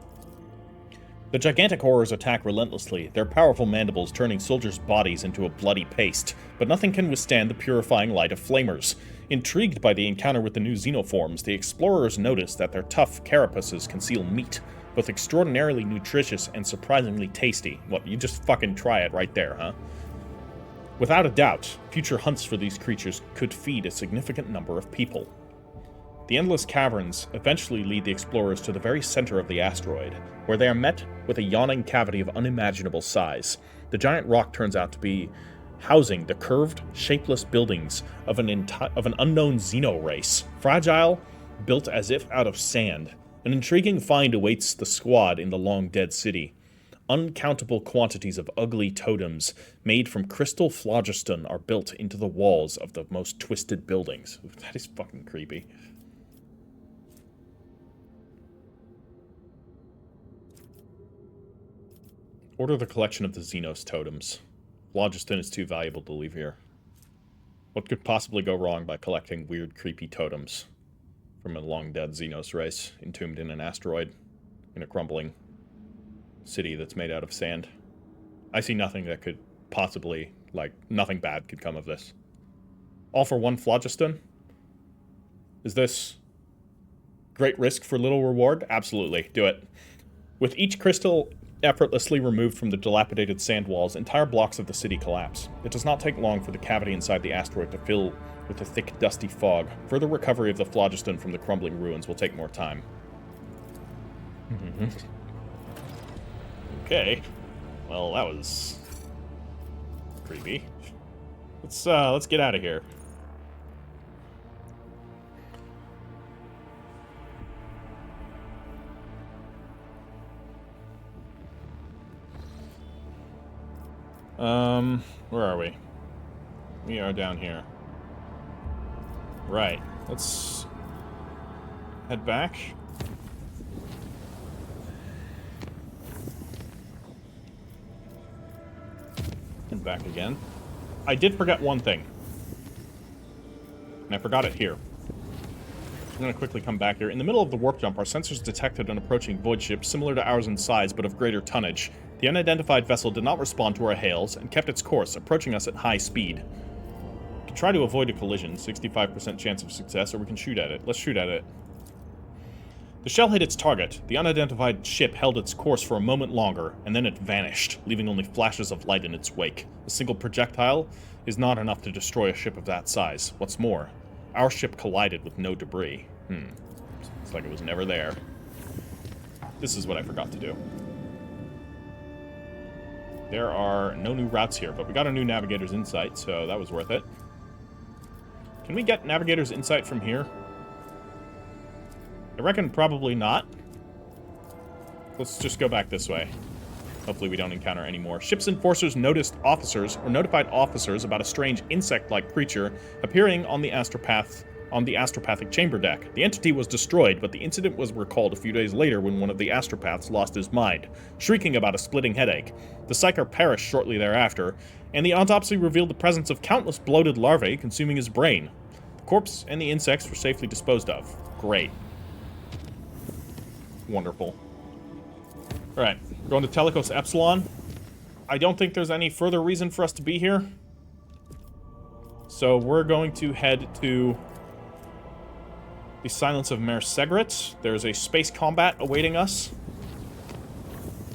A: The gigantic horrors attack relentlessly, their powerful mandibles turning soldiers' bodies into a bloody paste, but nothing can withstand the purifying light of flamers. Intrigued by the encounter with the new xenoforms, the explorers notice that their tough carapaces conceal meat, both extraordinarily nutritious and surprisingly tasty. Well, you just fucking try it right there, huh? Without a doubt, future hunts for these creatures could feed a significant number of people. The endless caverns eventually lead the explorers to the very center of the asteroid, where they are met with a yawning cavity of unimaginable size. The giant rock turns out to be housing the curved, shapeless buildings of an unknown xeno race, fragile, built as if out of sand. An intriguing find awaits the squad in the long-dead city. Uncountable quantities of ugly totems made from crystal phlogiston are built into the walls of the most twisted buildings. Ooh, that is fucking creepy. Order the collection of the Xenos totems. Phlogiston is too valuable to leave here. What could possibly go wrong by collecting weird, creepy totems from a long-dead Xenos race entombed in an asteroid in a crumbling city that's made out of sand? I see nothing that could possibly, nothing bad could come of this. All for one phlogiston? Is this great risk for little reward? Absolutely. Do it. With each crystal effortlessly removed from the dilapidated sand walls, entire blocks of the city collapse. It does not take long for the cavity inside the asteroid to fill with a thick, dusty fog. Further recovery of the phlogiston from the crumbling ruins will take more time. Okay. Well, that was creepy. Let's get out of here. Where are we? We are down here. Right. Let's head back. And back again. I did forget one thing. And I forgot it here. I'm going to quickly come back here. In the middle of the warp jump, our sensors detected an approaching void ship similar to ours in size, but of greater tonnage. The unidentified vessel did not respond to our hails and kept its course, approaching us at high speed. We can try to avoid a collision, 65% chance of success, or we can shoot at it. Let's shoot at it. The shell hit its target. The unidentified ship held its course for a moment longer, and then it vanished, leaving only flashes of light in its wake. A single projectile is not enough to destroy a ship of that size. What's more, our ship collided with no debris. It's like it was never there. This is what I forgot to do. There are no new routes here, but we got a new Navigator's Insight, so that was worth it. Can we get Navigator's Insight from here? I reckon probably not. Let's just go back this way. Hopefully we don't encounter any more. Ship's enforcers notified officers about a strange insect-like creature appearing on the astropathic chamber deck. The entity was destroyed, but the incident was recalled a few days later when one of the astropaths lost his mind, shrieking about a splitting headache. The Psyker perished shortly thereafter, and the autopsy revealed the presence of countless bloated larvae consuming his brain. The corpse and the insects were safely disposed of. Great. Wonderful. Alright, we're going to Telecos Epsilon. I don't think there's any further reason for us to be here. So we're going to head to the Silence of Mare Segret. There's a space combat awaiting us.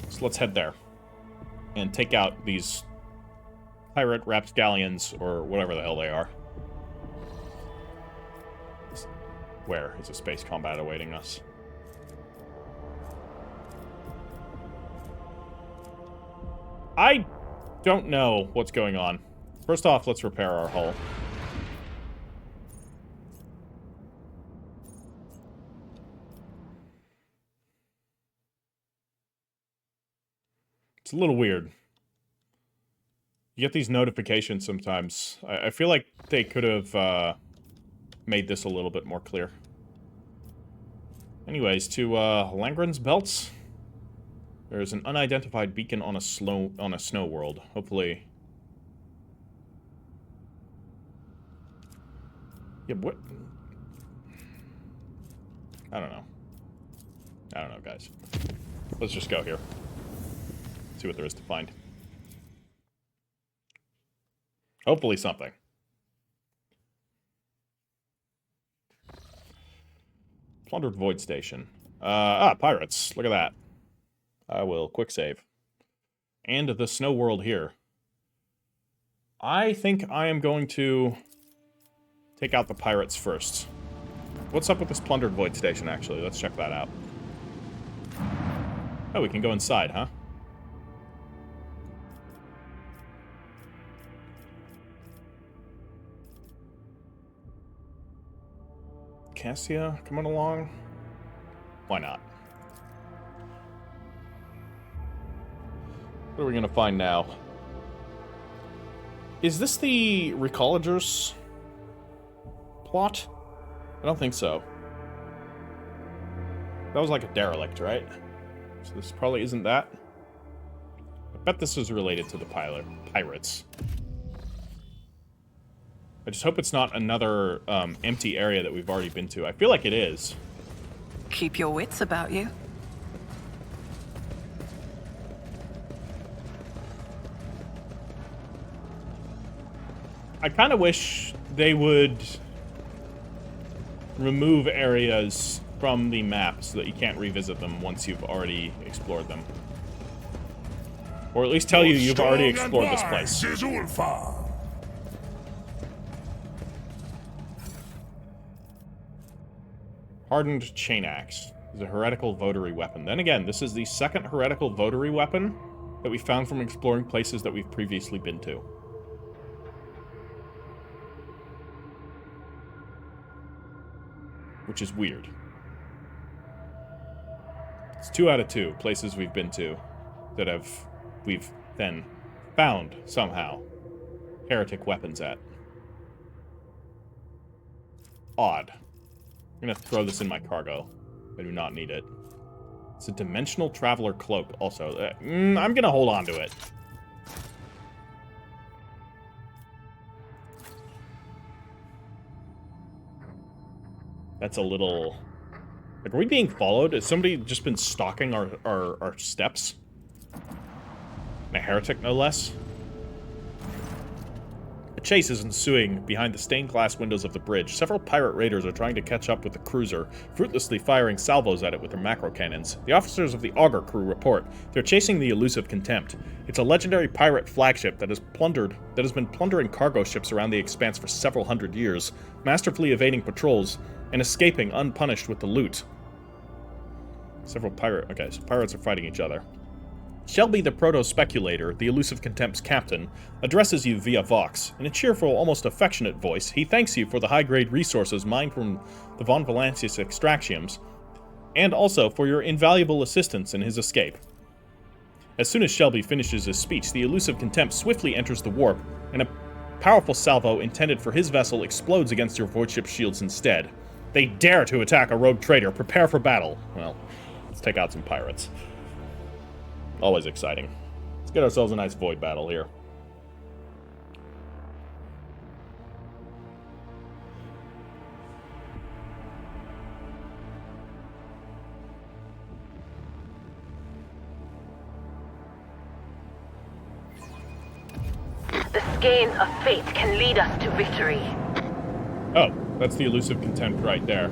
A: So let's head there. And take out these pirate rapscallions, or whatever the hell they are. Where is a space combat awaiting us? I don't know what's going on. First off, let's repair our hull. It's a little weird. You get these notifications sometimes. I feel like they could have made this a little bit more clear. Anyways, to Langren's Belts. There's an unidentified beacon on a snow world. Hopefully. Yeah, what? I don't know. I don't know, guys. Let's just go here. See what there is to find. Hopefully something. Plundered Void Station. Pirates. Look at that. I will quick save. And the snow world here. I think I am going to take out the pirates first. What's up with this plundered void station, actually? Let's check that out. Oh, we can go inside, huh? Cassia coming along? Why not? What are we gonna find now? Is this the Recollegers plot? I don't think so. That was like a derelict, right? So this probably isn't that. I bet this is related to the pirates. I just hope it's not another empty area that we've already been to. I feel like it is.
B: Keep your wits about you.
A: I kind of wish they would remove areas from the map so that you can't revisit them once you've already explored them. Or at least tell you you've already explored this place. Hardened chain axe is a heretical votary weapon. Then again, this is the second heretical votary weapon that we found from exploring places that we've previously been to. Which is weird. It's 2 out of 2 places we've been to that we've then found somehow heretic weapons at. Odd. I'm gonna throw this in my cargo. I do not need it. It's a dimensional traveler cloak also. I'm gonna hold on to it. That's a little... Like, are we being followed? Has somebody just been stalking our steps? A heretic, no less? A chase is ensuing behind the stained glass windows of the bridge. Several pirate raiders are trying to catch up with the cruiser, fruitlessly firing salvos at it with their macro cannons. The officers of the Augur crew report they're chasing the elusive Contempt. It's a legendary pirate flagship that has been plundering cargo ships around the expanse for several hundred years, masterfully evading patrols and escaping unpunished with the loot. So pirates are fighting each other. Shelby, the proto-speculator, the elusive Contempt's captain, addresses you via Vox. In a cheerful, almost affectionate voice, he thanks you for the high-grade resources mined from the Von Valancius extractiums, and also for your invaluable assistance in his escape. As soon as Shelby finishes his speech, the elusive Contempt swiftly enters the warp, and a powerful salvo intended for his vessel explodes against your void ship shields instead. They dare to attack a rogue trader. Prepare for battle. Well, let's take out some pirates. Always exciting. Let's get ourselves a nice void battle here.
C: The skein of fate can lead us to victory.
A: Oh, that's the elusive Contempt right there.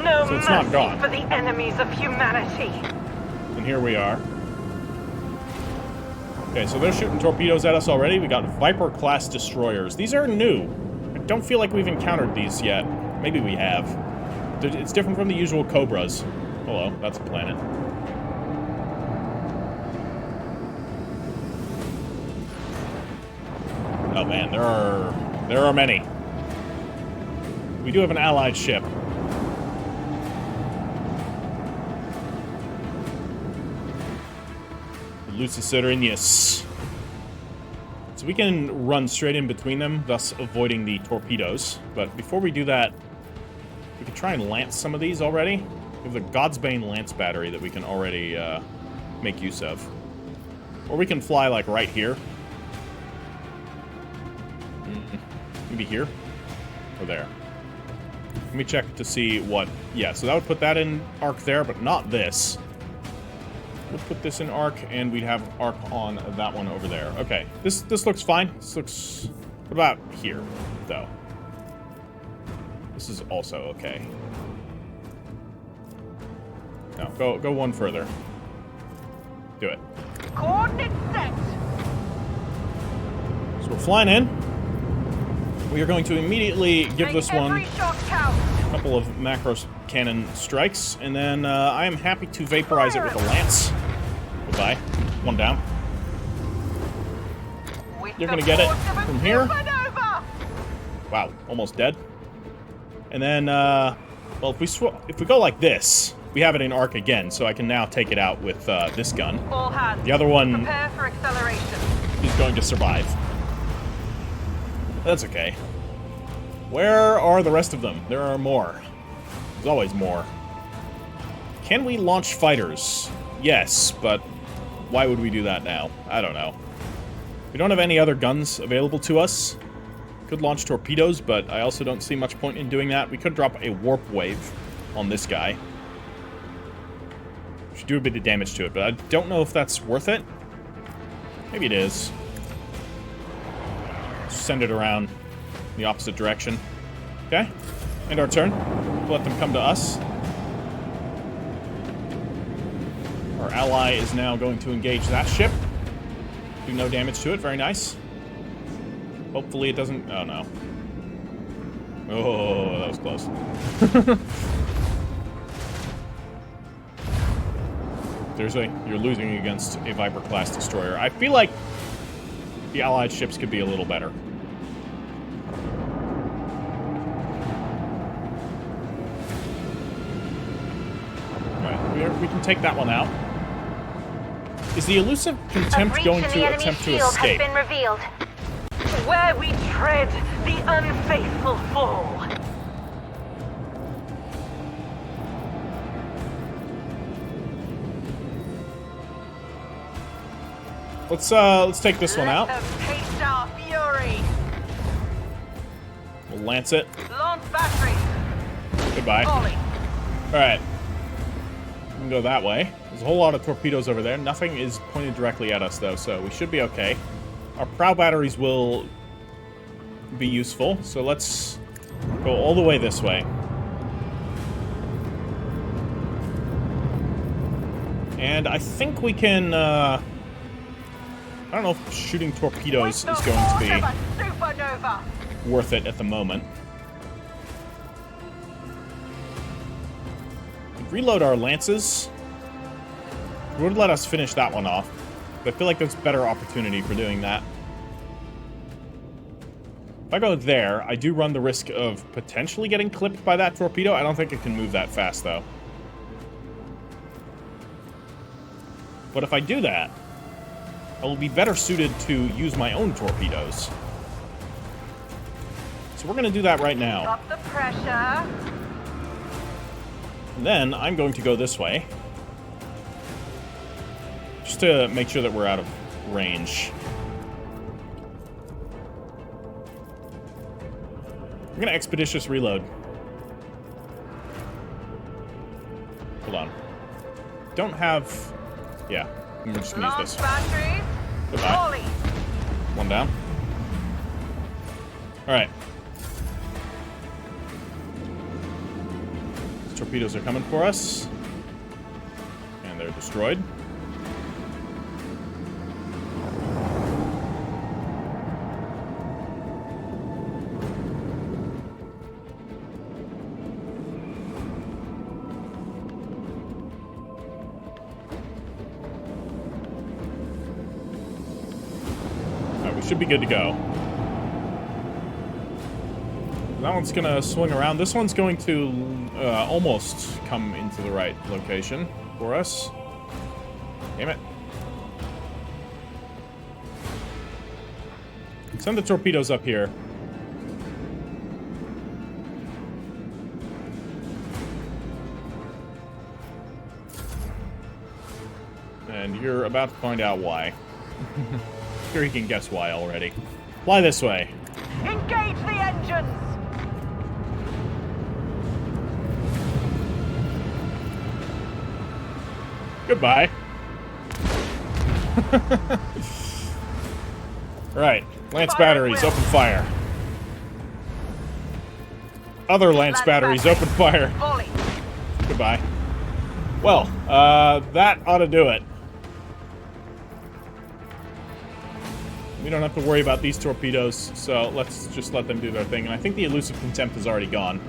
C: No
A: So it's not
C: mercy
A: gone.
C: for the enemies of humanity.
A: And here we are. Okay, so they're shooting torpedoes at us already. We got Viper-class destroyers. These are new. I don't feel like we've encountered these yet. Maybe we have. It's different from the usual Cobras. Hello, that's a planet. Oh man, there are many. We do have an allied ship. Lucicerinius. So we can run straight in between them, thus avoiding the torpedoes. But before we do that, we can try and lance some of these already. We have the Godsbane lance battery that we can already make use of. Or we can fly like right here. Maybe here? Or there. Let me check to see what... Yeah, so that would put that in arc there, but not this. We'll put this in arc, and we'd have arc on that one over there. Okay, this looks fine. This looks... What about here, though? This is also okay. No, go one further. Do it.
C: Coordinates set.
A: So we're flying in. We are going to immediately give this one
C: Every shot counts.
A: a couple of macro cannon strikes, and then I am happy to vaporize it with a lance. Goodbye. One down. You're gonna get it from here. Wow, almost dead. And then, well, if we go like this, we have it in arc again, so I can now take it out with this gun.
C: All hands.
A: The other one
C: Prepare for acceleration.
A: is going to survive. That's okay. Where are the rest of them? There are more. There's always more. Can we launch fighters? Yes, but why would we do that now? I don't know. We don't have any other guns available to us. Could launch torpedoes, but I also don't see much point in doing that. We could drop a warp wave on this guy. Should do a bit of damage to it, but I don't know if that's worth it. Maybe it is. Send it around the opposite direction. Okay. End our turn. Let them come to us. Our ally is now going to engage that ship. Do no damage to it. Very nice. Hopefully it doesn't... Oh, no. Oh, that was close. Seriously, you're losing against a Viper-class destroyer. I feel like the Allied ships could be a little better. Alright, we can take that one out. Is the elusive contempt going to attempt to escape?
C: Has been revealed. Where we tread, the unfaithful fall.
A: Let's take this one out.
C: Let them taste our fury.
A: We'll lance it.
C: Launch battery.
A: Goodbye.
C: Volley.
A: Alright. We can go that way. There's a whole lot of torpedoes over there. Nothing is pointed directly at us, though, so we should be okay. Our prow batteries will be useful, so let's go all the way this way. And I think we can, I don't know if shooting torpedoes is going to be
C: supernova.
A: worth it at the moment. Reload our lances. It would let us finish that one off. But I feel like there's better opportunity for doing that. If I go there, I do run the risk of potentially getting clipped by that torpedo. I don't think it can move that fast, though. But if I do that, I will be better suited to use my own torpedoes. So we're going to do that right now.
C: Stop the pressure.
A: And then I'm going to go this way. Just to make sure that we're out of range. I'm going to expeditious reload. Hold on. Don't have... Yeah, I'm just going to use this.
C: Batteries.
A: Goodbye.
C: Volley.
A: One down. Alright. Torpedoes are coming for us. And they're destroyed. Alright, we should be good to go. That one's gonna swing around. This one's going to almost come into the right location for us. Damn it. Send the torpedoes up here. And you're about to find out why. Sure you can guess why already. Fly this way.
C: Engage the engines.
A: Goodbye. Right. Lance batteries, open fire. Other lance batteries, open fire.
C: Volley.
A: Goodbye. Well, that ought to do it. We don't have to worry about these torpedoes, so let's just let them do their thing. And I think the elusive contempt is already gone.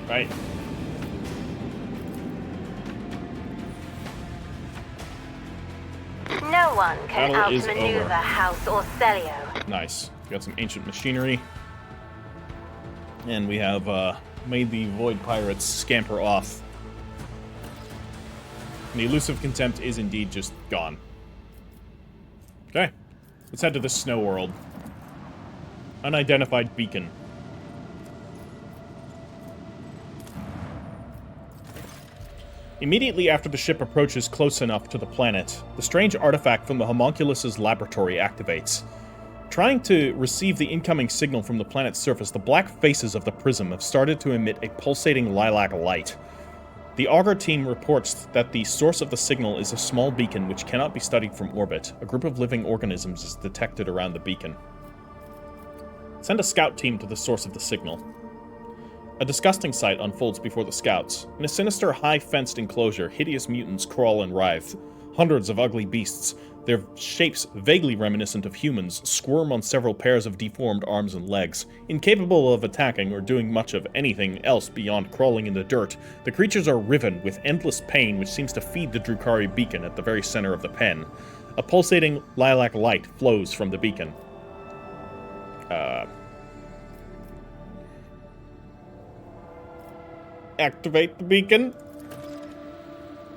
A: Right?
C: No one can
A: Battle is
C: outmaneuver
A: over.
C: House Orcelio.
A: Nice. We got some ancient machinery. And we have made the Void Pirates scamper off. And the elusive contempt is indeed just gone. Okay. Let's head to the snow world. Unidentified beacon. Immediately after the ship approaches close enough to the planet, the strange artifact from the homunculus's laboratory activates. Trying to receive the incoming signal from the planet's surface, the black faces of the prism have started to emit a pulsating lilac light. The Augur team reports that the source of the signal is a small beacon which cannot be studied from orbit. A group of living organisms is detected around the beacon. Send a scout team to the source of the signal. A disgusting sight unfolds before the scouts. In a sinister, high-fenced enclosure, hideous mutants crawl and writhe. Hundreds of ugly beasts, their shapes vaguely reminiscent of humans, squirm on several pairs of deformed arms and legs. Incapable of attacking or doing much of anything else beyond crawling in the dirt, the creatures are riven with endless pain which seems to feed the Drukhari beacon at the very center of the pen. A pulsating lilac light flows from the beacon. Activate the beacon.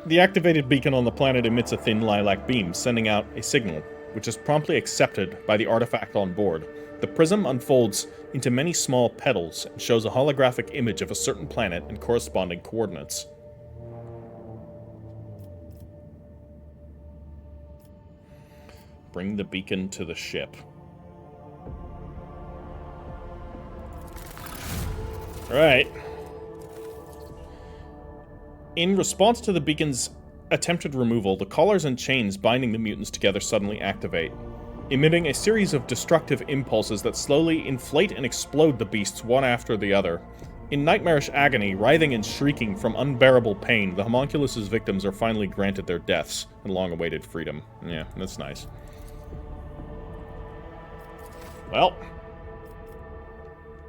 A: The activated beacon on the planet emits a thin lilac beam, sending out a signal, which is promptly accepted by the artifact on board. The prism unfolds into many small petals and shows a holographic image of a certain planet and corresponding coordinates. Bring the beacon to the ship. Alright. In response to the beacon's attempted removal, the collars and chains binding the mutants together suddenly activate, emitting a series of destructive impulses that slowly inflate and explode the beasts one after the other. In nightmarish agony, writhing and shrieking from unbearable pain, the homunculus's victims are finally granted their deaths and long-awaited freedom. Yeah, that's nice. Well,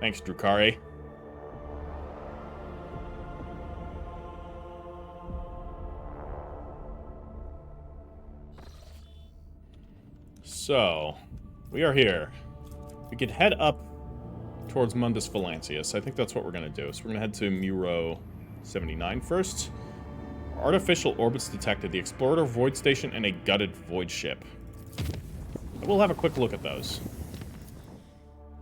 A: thanks, Drukhari. So, we are here. We could head up towards Mundus Valancius. I think that's what we're going to do. So we're going to head to Muro 79 first. Artificial orbits detected. The Explorer Void Station and a gutted Void ship. We'll have a quick look at those.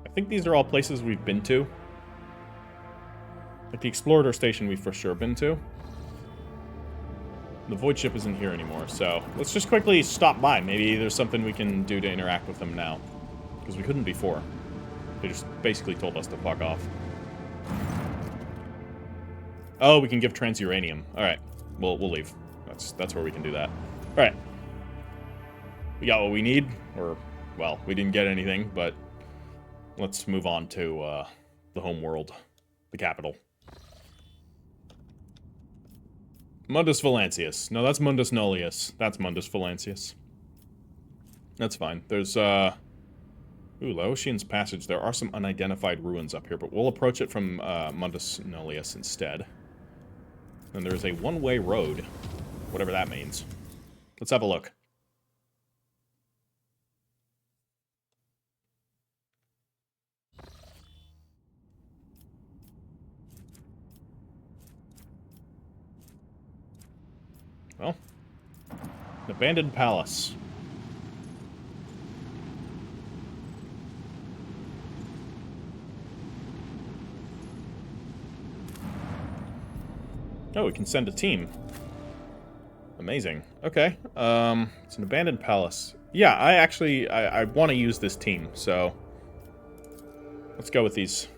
A: I think these are all places we've been to. Like the Explorer Station we've for sure been to. The Void ship isn't here anymore, so let's just quickly stop by. Maybe there's something we can do to interact with them now. Because we couldn't before. They just basically told us to fuck off. Oh, we can give transuranium. Alright, we'll leave. That's where we can do that. Alright. We got what we need, or, well, we didn't get anything, but let's move on to the home world. The capital. Mundus Valancius. No, that's Mundus Nullius. That's Mundus Valancius. That's fine. There's, Ooh, Laotian's Passage. There are some unidentified ruins up here, but we'll approach it from, Mundus Nullius instead. And there's a one-way road. Whatever that means. Let's have a look. Well, an abandoned palace. Oh, we can send a team. Amazing. Okay. It's an abandoned palace. Yeah, I want to use this team, so let's go with these.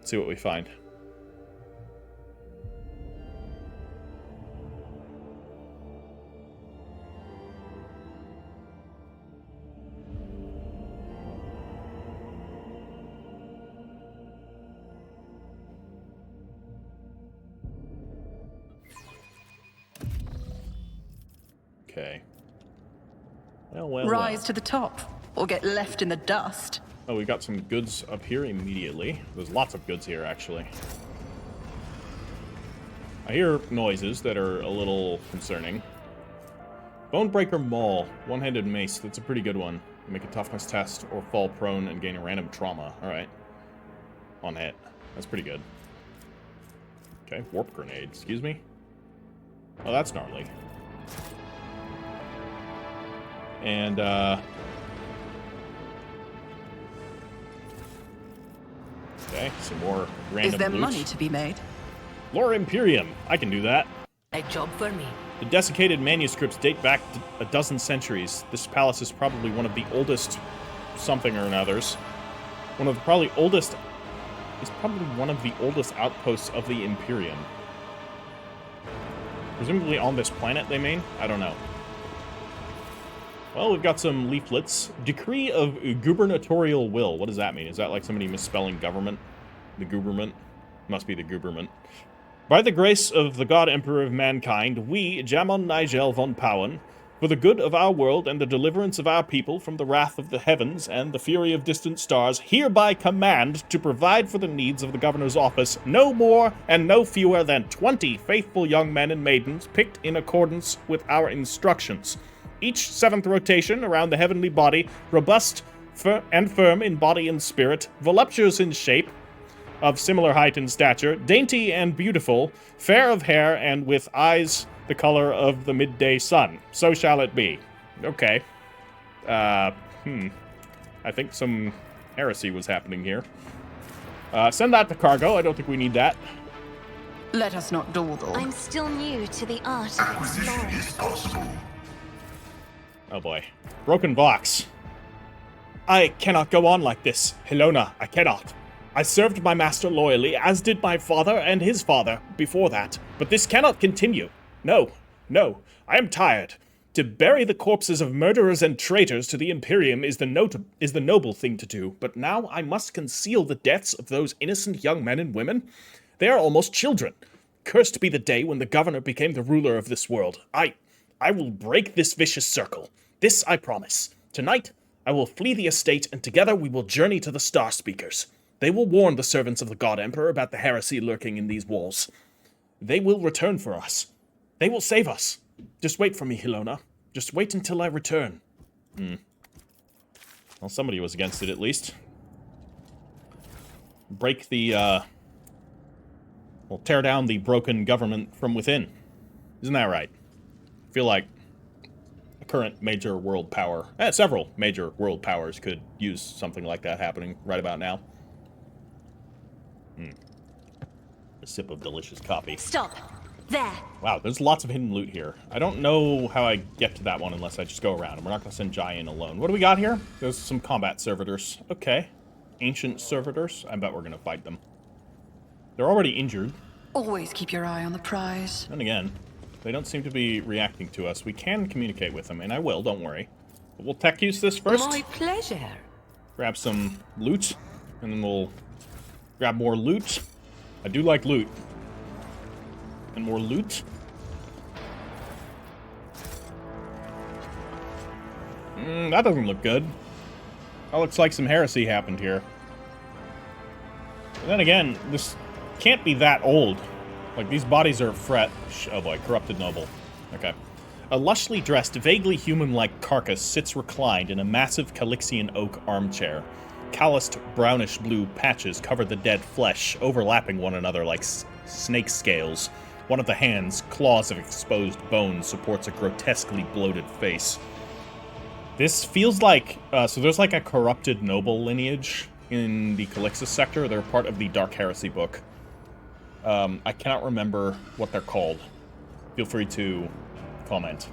A: See what we find. Okay. Well.
B: Rise to the top, or get left in the dust.
A: Oh, we got some goods up here immediately. There's lots of goods here, actually. I hear noises that are a little concerning. Bonebreaker Maul, one-handed mace. That's a pretty good one. Make a toughness test or fall prone and gain a random trauma. Alright. On hit. That's pretty good. Okay, warp grenade. Excuse me? Oh, that's gnarly. And, okay, some more random
B: Is there
A: loot.
B: money to be made?
A: Lore Imperium. I can do that.
D: A job for me.
A: The desiccated manuscripts date back to a dozen centuries. This palace is probably one of the oldest something or another's. One of the probably oldest... It's probably one of the oldest outposts of the Imperium. Presumably on this planet, they mean? I don't know. Well, we've got some leaflets. Decree of gubernatorial will. What does that mean? Is that like somebody misspelling government? The guberment? Must be the guberment. By the grace of the God Emperor of mankind, we, Jamon Nigel von Powen, for the good of our world and the deliverance of our people from the wrath of the heavens and the fury of distant stars, hereby command to provide for the needs of the governor's office no more and no fewer than 20 faithful young men and maidens picked in accordance with our instructions. Each seventh rotation around the heavenly body, robust and firm in body and spirit, voluptuous in shape, of similar height and stature, dainty and beautiful, fair of hair, and with eyes the color of the midday sun. So shall it be. Okay. I think some heresy was happening here. Send that to cargo. I don't think we need that.
B: Let us not dawdle.
E: I'm still new to the art of exploring.
F: Is possible.
A: Oh boy. Broken box. I cannot go on like this. Helona, I cannot. I served my master loyally, as did my father and his father before that. But this cannot continue. No, no, I am tired. To bury the corpses of murderers and traitors to the Imperium is the noble thing to do, but now I must conceal the deaths of those innocent young men and women. They are almost children. Cursed be the day when the governor became the ruler of this world. I will break this vicious circle. This I promise. Tonight, I will flee the estate, and together we will journey to the Star Speakers. They will warn the servants of the God Emperor about the heresy lurking in these walls. They will return for us. They will save us. Just wait for me, Helona. Just wait until I return. Well, somebody was against it, at least. Break the, well, tear down the broken government from within. Isn't that right? I feel like a current major world power, several major world powers could use something like that happening right about now. A sip of delicious coffee.
E: Stop. There.
A: Wow, there's lots of hidden loot here. I don't know how I get to that one unless I just go around. And we're not going to send Jai in alone. What do we got here? There's some combat servitors. Okay. Ancient servitors. I bet we're going to fight them. They're already injured.
B: Always keep your eye on the prize.
A: And again, they don't seem to be reacting to us. We can communicate with them, and I will, don't worry. But we'll tech use this first.
D: My pleasure.
A: Grab some loot, and then we'll grab more loot. I do like loot. And more loot. That doesn't look good. That looks like some heresy happened here. And then again, this can't be that old. Like, these bodies are oh boy, corrupted noble. Okay. A lushly dressed, vaguely human-like carcass sits reclined in a massive Calixian oak armchair. Calloused brownish-blue patches cover the dead flesh, overlapping one another like snake scales. One of the hands, claws of exposed bone, supports a grotesquely bloated face. This feels like... so there's like a corrupted noble lineage in the Calixis sector. They're part of the Dark Heresy book. I cannot remember what they're called. Feel free to comment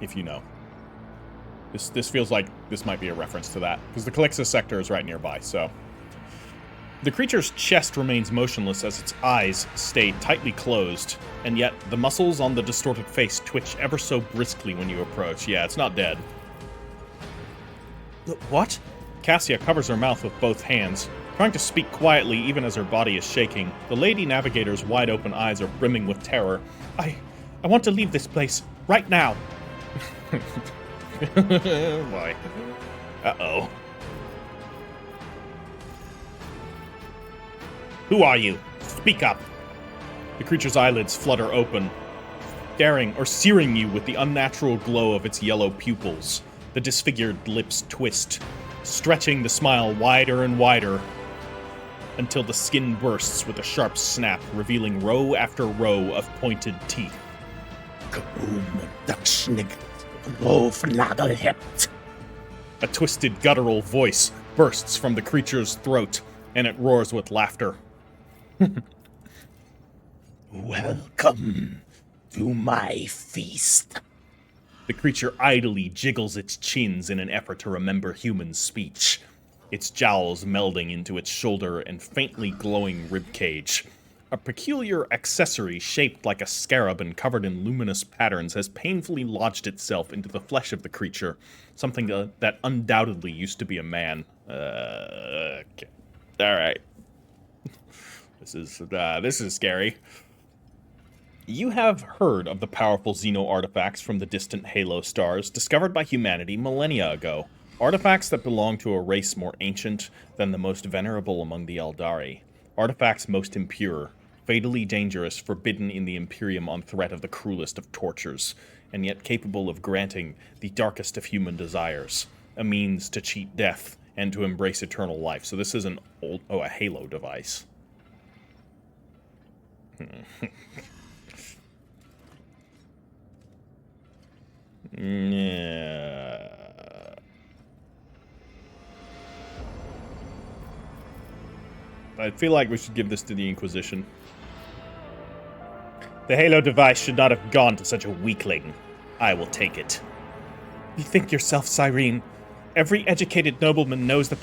A: if you know. This feels like this might be a reference to that, because the Calixis sector is right nearby, so... The creature's chest remains motionless as its eyes stay tightly closed, and yet the muscles on the distorted face twitch ever so briskly when you approach. Yeah, it's not dead. What? Cassia covers her mouth with both hands, trying to speak quietly even as her body is shaking. The Lady Navigator's wide-open eyes are brimming with terror. I want to leave this place, right now. Why? Uh-oh. Who are you? Speak up. The creature's eyelids flutter open, staring or searing you with the unnatural glow of its yellow pupils. The disfigured lips twist, stretching the smile wider and wider until the skin bursts with a sharp snap, revealing row after row of pointed teeth. A twisted guttural voice bursts from the creature's throat, and it roars with laughter.
F: Welcome to my feast.
A: The creature idly jiggles its chins in an effort to remember human speech, its jowls melding into its shoulder and faintly glowing ribcage. A peculiar accessory shaped like a scarab and covered in luminous patterns has painfully lodged itself into the flesh of the creature, something that undoubtedly used to be a man. Okay. Alright. This is scary. You have heard of the powerful Xeno artifacts from the distant Halo stars discovered by humanity millennia ago. Artifacts that belong to a race more ancient than the most venerable among the Eldari. Artifacts most impure, fatally dangerous, forbidden in the Imperium on threat of the cruelest of tortures, and yet capable of granting the darkest of human desires. A means to cheat death and to embrace eternal life. So this is a Halo device. Yeah. I feel like we should give this to the Inquisition. The Halo device should not have gone to such a weakling. I will take it. Bethink yourself, Cyrene. Every educated nobleman knows of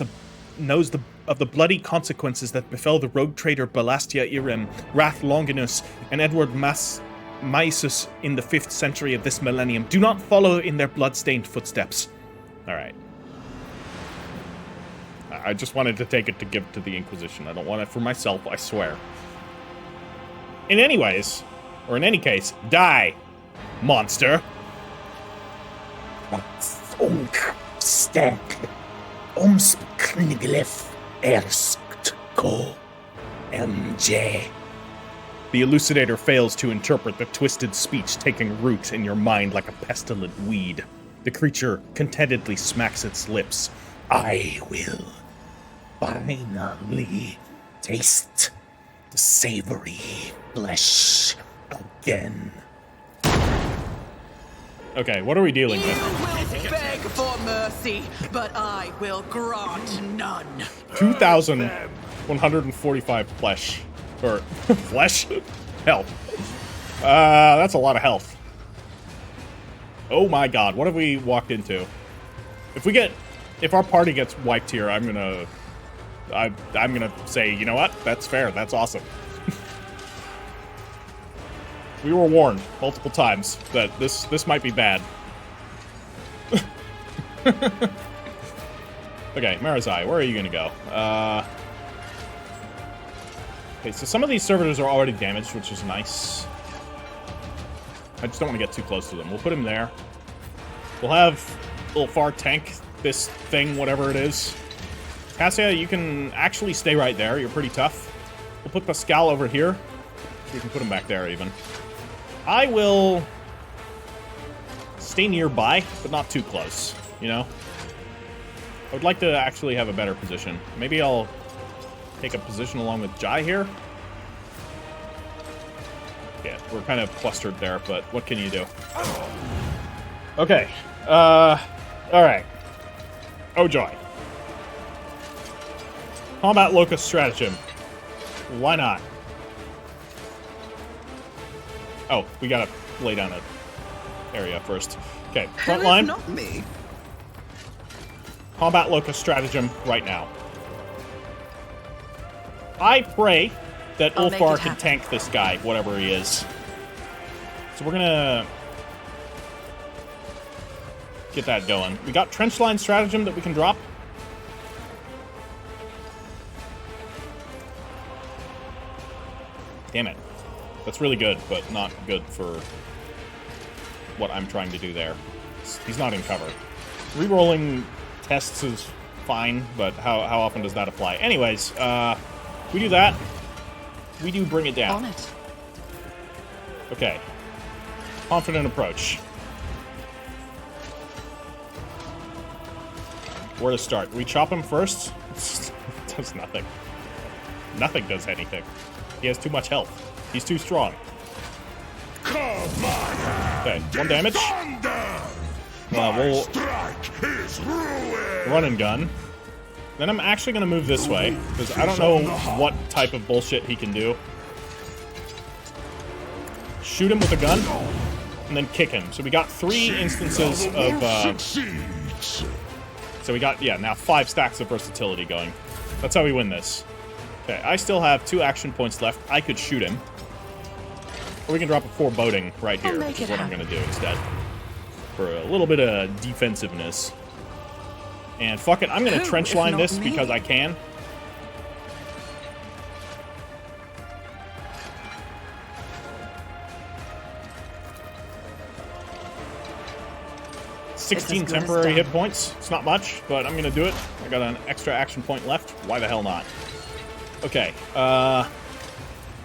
A: the bloody consequences that befell the rogue trader Balastia Irem, Wrath Longinus, and Edward Maisus in the 5th century of this millennium. Do not follow in their blood-stained footsteps. Alright. I just wanted to take it to give to the Inquisition. I don't want it for myself, I swear. In any case, die, monster.
F: MJ.
A: The Elucidator fails to interpret the twisted speech taking root in your mind like a pestilent weed. The creature contentedly smacks its lips.
F: I will finally taste the savory flesh again.
A: Okay, what are we dealing
B: You
A: with?
B: will beg for mercy, but I will grant none.
A: 2,145 flesh. Or, flesh? Health. That's a lot of health. Oh my god, what have we walked into? If our party gets wiped here, I'm gonna say, you know what? That's fair, that's awesome. We were warned multiple times that this might be bad. Okay, Marazai, where are you gonna go? Okay, so some of these servitors are already damaged, which is nice. I just don't want to get too close to them. We'll put him there. We'll have Ulfar tank this thing, whatever it is. Cassia, you can actually stay right there. You're pretty tough. We'll put Pascal over here. We can put him back there, even. I will stay nearby, but not too close, you know? I would like to actually have a better position. Maybe I'll take a position along with Jai here. Yeah, we're kind of clustered there, but what can you do? Okay. Alright. Oh joy. Combat Locust Stratagem. Why not? Oh, we gotta lay down an area first. Okay, front line.
B: Not me.
A: Combat Locust Stratagem right now. I pray that
B: I'll make
A: Ulfar
B: it
A: can
B: happen.
A: tank this guy, whatever he is. So we're gonna get that going. We got Trenchline Stratagem that we can drop. Damn it. That's really good, but not good for what I'm trying to do there. He's not in cover. Rerolling tests is fine, but how often does that apply? Anyways, we do that. We do bring it down.
B: On it.
A: Okay. Confident approach. Where to start? We chop him first? Does nothing. Nothing does anything. He has too much health. He's too strong. Okay, 1 damage. We'll run and gun. Then I'm actually going to move this way, because I don't know what type of bullshit he can do. Shoot him with a gun, and then kick him. So we got 3 instances of... so we got, yeah, now 5 stacks of versatility going. That's how we win this. Okay, I still have 2 action points left. I could shoot him. Or we can drop a foreboding right here, which is what I'm going to do instead. For a little bit of defensiveness. And fuck it, I'm going to trench line this because I can. $16 temporary hit points. It's not much, but I'm going to do it. I got an extra action point left. Why the hell not? Okay, so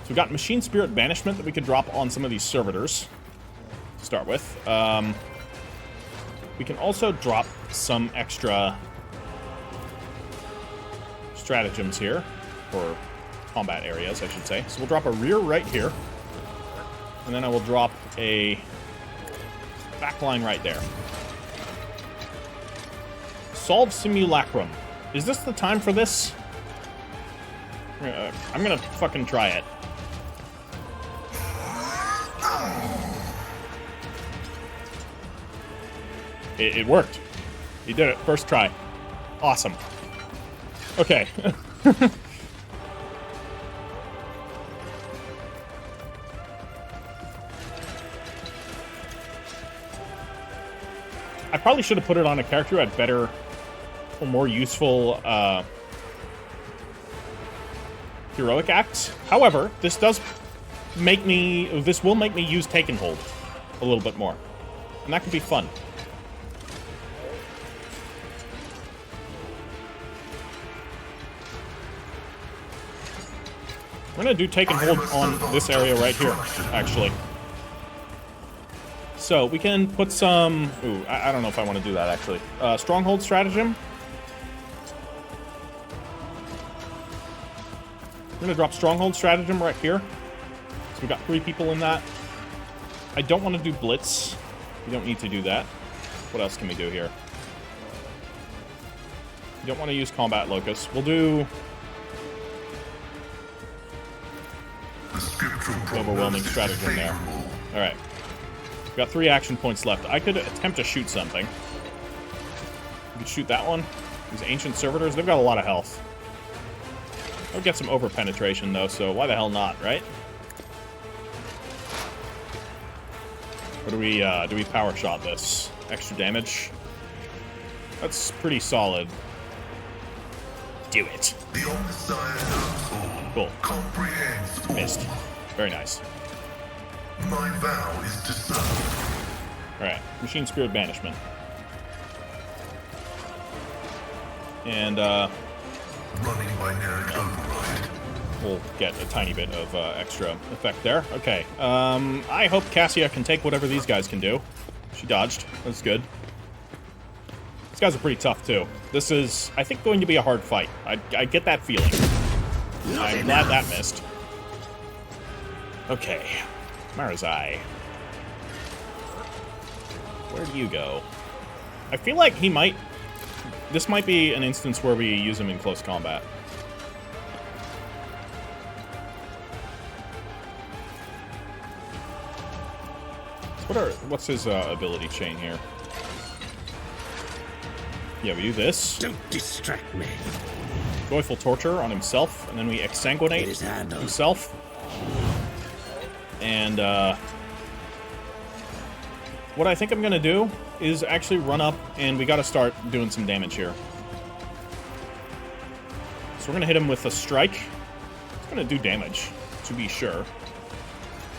A: we've got Machine Spirit Banishment that we could drop on some of these servitors to start with. We can also drop some extra stratagems here, or combat areas, I should say. So we'll drop a rear right here, and then I will drop a backline right there. Solve Simulacrum. Is this the time for this? I'm gonna fucking try it. It worked. He did it. First try. Awesome. Okay. I probably should have put it on a character who had better or more useful heroic acts. However, this will make me use Take and Hold a little bit more. And that could be fun. We're going to do Take and Hold on this area right here, actually. So, we can put some... Ooh, I don't know if I want to do that, actually. Stronghold Stratagem. We're going to drop Stronghold Stratagem right here. So we've got 3 people in that. I don't want to do Blitz. We don't need to do that. What else can we do here? We don't want to use Combat Locus. We'll do... Overwhelming Stratagem there. Alright. We've got 3 action points left. I could attempt to shoot something. We could shoot that one. These Ancient Servitors, they've got a lot of health. I'll get some over-penetration, though, so why the hell not, right? Or do we power shot this? Extra damage? That's pretty solid. Do it. Cool. Missed. Very nice.
G: My vow is to serve.
A: Alright, Machine Spirit Banishment. And,
G: Running binary override.
A: we'll get a tiny bit of extra effect there. Okay, I hope Cassia can take whatever these guys can do. She dodged. That's good. These guys are pretty tough, too. This is, I think, going to be a hard fight. I get that feeling. I'm glad that missed. Okay. Marazai. Where do you go? I feel like he might... This might be an instance where we use him in close combat. What's his ability chain here? Yeah, we do this.
F: Don't distract me.
A: Joyful Torture on himself, and then we exsanguinate himself. And, what I think I'm gonna do is actually run up, and we gotta start doing some damage here. So we're gonna hit him with a strike. It's gonna do damage, to be sure.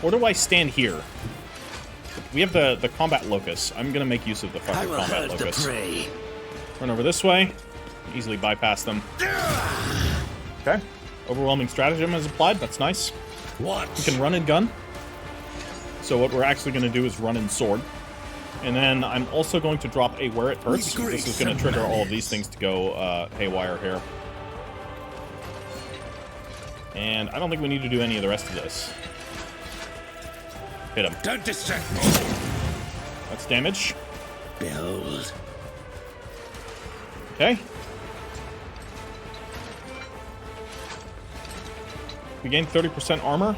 A: Or do I stand here? We have the combat locus. I'm gonna make use of the fucking combat locus. Run over this way. Easily bypass them. Okay. Overwhelming stratagem is applied. That's nice.
F: What?
A: We can run and gun. So what we're actually going to do is run and sword. And then I'm also going to drop a where it hurts. This is going to trigger all of these things to go haywire here. And I don't think we need to do any of the rest of this. Hit him.
F: Don't distract me.
A: That's damage.
F: Build.
A: Okay. We gain 30% armor.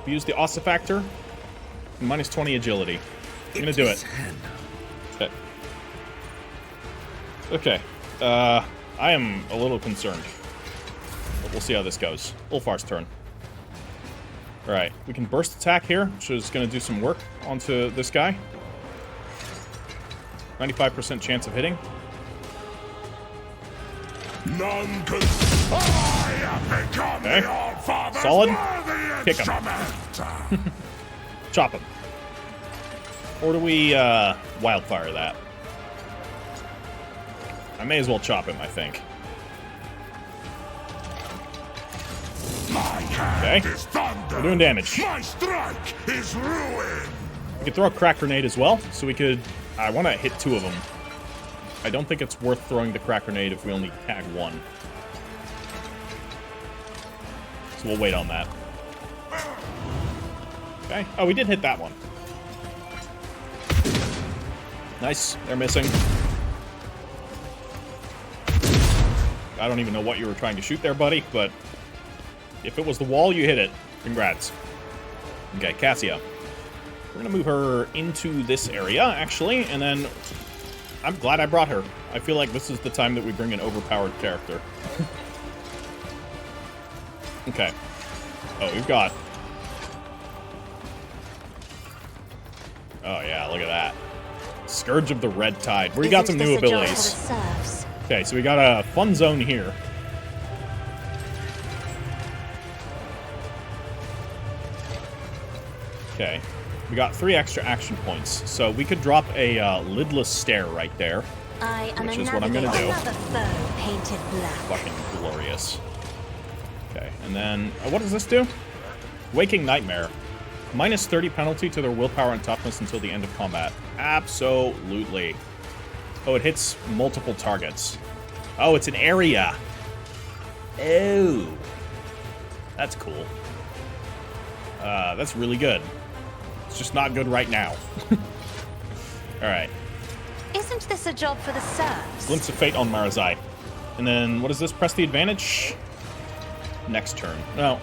A: We use the ossifactor. Minus 20 agility. I'm gonna do it. Okay. Okay. I am a little concerned. But we'll see how this goes. Ulfar's turn. Alright, we can burst attack here, which is gonna do some work onto this guy. 95% chance of hitting.
G: None can. I have become
A: Okay.
G: the All-Father's
A: Solid.
G: worthy
A: Kick him.
G: instrument.
A: Chop him. Or do we wildfire that? I may as well chop him, I think.
G: My hand
A: Okay.
G: is thunder.
A: We're doing damage.
G: My strike is ruin.
A: We could throw a crack grenade as well, so we could... I want to hit 2 of them. I don't think it's worth throwing the crack grenade if we only tag 1. So we'll wait on that. Okay. Oh, we did hit that one. Nice. They're missing. I don't even know what you were trying to shoot there, buddy, but if it was the wall, you hit it. Congrats. Okay, Cassia. We're going to move her into this area, actually, and then I'm glad I brought her. I feel like this is the time that we bring an overpowered character. Okay. Oh, we've got... Oh, yeah, look at that. Scourge of the Red Tide. We got some
E: Isn't
A: new
E: this a job
A: abilities.
E: for the serfs?
A: Okay, so we got a fun zone here. Okay. We got 3 extra action points. So we could drop a lidless stare right there.
E: I am
A: Which
E: a
A: is what I'm gonna
E: navigator.
A: do.
E: Another foe painted black.
A: Fucking glorious. Okay, and then... what does this do? Waking Nightmare. Minus 30 penalty to their willpower and toughness until the end of combat. Absolutely. Oh, it hits multiple targets. Oh, it's an area. Oh. That's cool. That's really good. It's just not good right now. Alright.
E: Isn't this a job for the serfs?
A: Glimpse of Fate on Marazai. And then, what is this? Press the advantage? Next turn. No,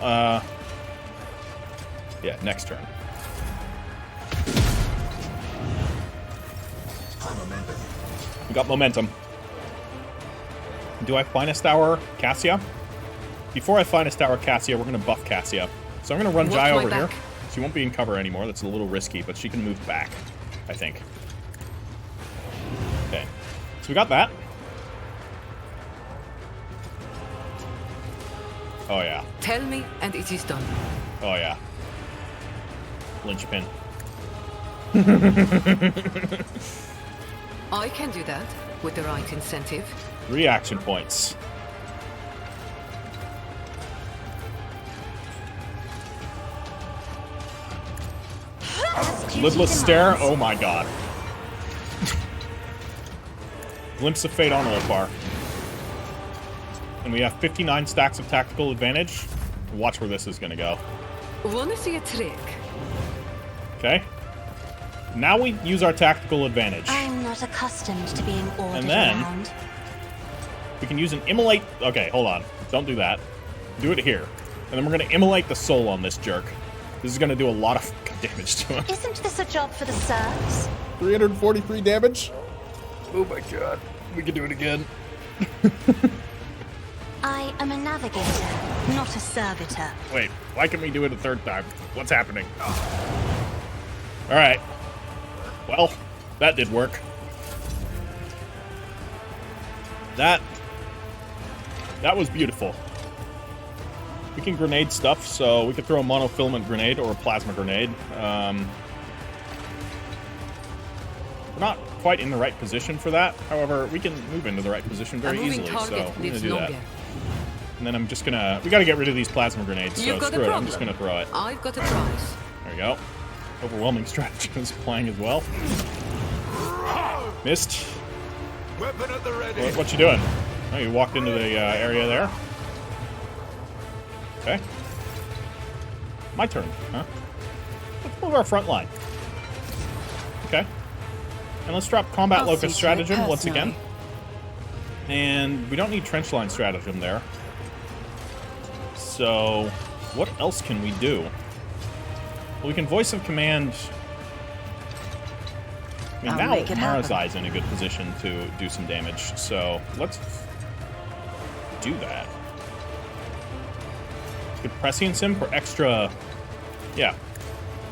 A: yeah, next turn. We got momentum. Do I Finest Hour Cassia? Before I Finest Hour Cassia, we're going to buff Cassia. So I'm going to run
D: Watch
A: Jai
D: my
A: over here.
D: back.
A: She won't be in cover anymore. That's a little risky, but she can move back, I think. Okay. So we got that. Oh, yeah.
D: Tell me, and it is done.
A: Oh, yeah. Linchpin.
D: I can do that with the right incentive.
A: 3 action points. Lidless Stare? Oh my god. Glimpse of Fate on Ulfar. And we have 59 stacks of tactical advantage. Watch where this is gonna go.
D: Wanna see a trick?
A: Okay? Now we use our tactical advantage.
E: I'm not accustomed to being ordered
A: And then-
E: around.
A: We can use an immolate... Okay, hold on. Don't do that. Do it here. And then we're gonna immolate the soul on this jerk. This is gonna do a lot of damage to him.
E: Isn't this a job for the serfs?
A: 343 damage? Oh my god. We can do it again.
E: I am a navigator, not a servitor.
A: Wait, why can't we do it a third time? What's happening? Alright. Well, that did work. That was beautiful. We can grenade stuff, so we could throw a monofilament grenade or a plasma grenade. We're not quite in the right position for that. However, we can move into the right position very
D: A moving
A: easily, so
D: target
A: I'm gonna
D: lives
A: do that.
D: longer.
A: And then I'm just gonna... We gotta get rid of these plasma grenades, so
D: You've got a
A: screw it. I'm
D: problem.
A: just gonna throw it.
D: I've got a prize.
A: There we go. Overwhelming strategy is applying as well. Missed.
G: Weapon at the ready.
A: What you doing? Oh, you walked into the area there. Okay. My turn, huh? Let's move our front line. Okay. And let's drop combat
B: I'll
A: locus
B: see to it
A: stratagem once again.
B: personally.
A: And we don't need trench line stratagem there. So, what else can we do? Well, we can voice of command. I mean,
B: I'll
A: now
B: make it happen.
A: Marazai's in a good position to do some damage. So, let's do that. Good prescience him for extra,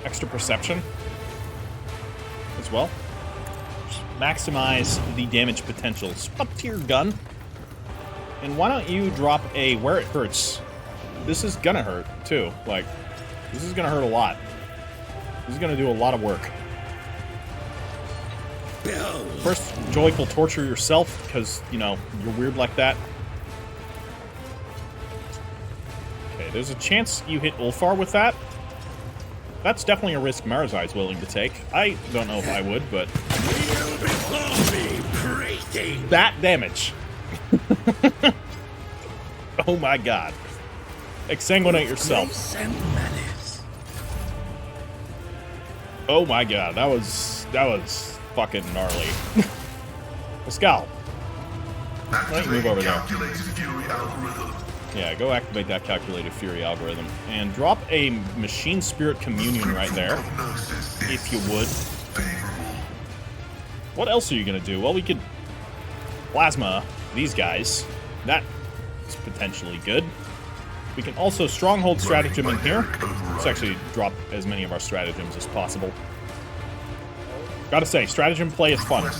A: extra perception as well. Just maximize the damage potentials up to your gun. And why don't you drop a where it hurts? This is gonna hurt too. Like, this is gonna hurt a lot. This is gonna do a lot of work.
F: Behold.
A: First, joyful torture yourself because, you know, you're weird like that. Okay, there's a chance you hit Ulfar with that. That's definitely a risk Marazai's willing to take. I don't know if I would, but...
F: Kneel before me, prating.
A: that damage. Oh my god. Exsanguinate yourself.
F: Grace and malice.
A: Oh my god, that was fucking gnarly. Pascal. Why don't you move over there? Yeah, go activate that calculated fury algorithm. And drop a machine spirit communion right there. If you would. What else are you gonna do? Well, we could plasma these guys. That is potentially good. We can also stronghold stratagem in here. Let's actually drop as many of our stratagems as possible. Gotta say, stratagem play is fun.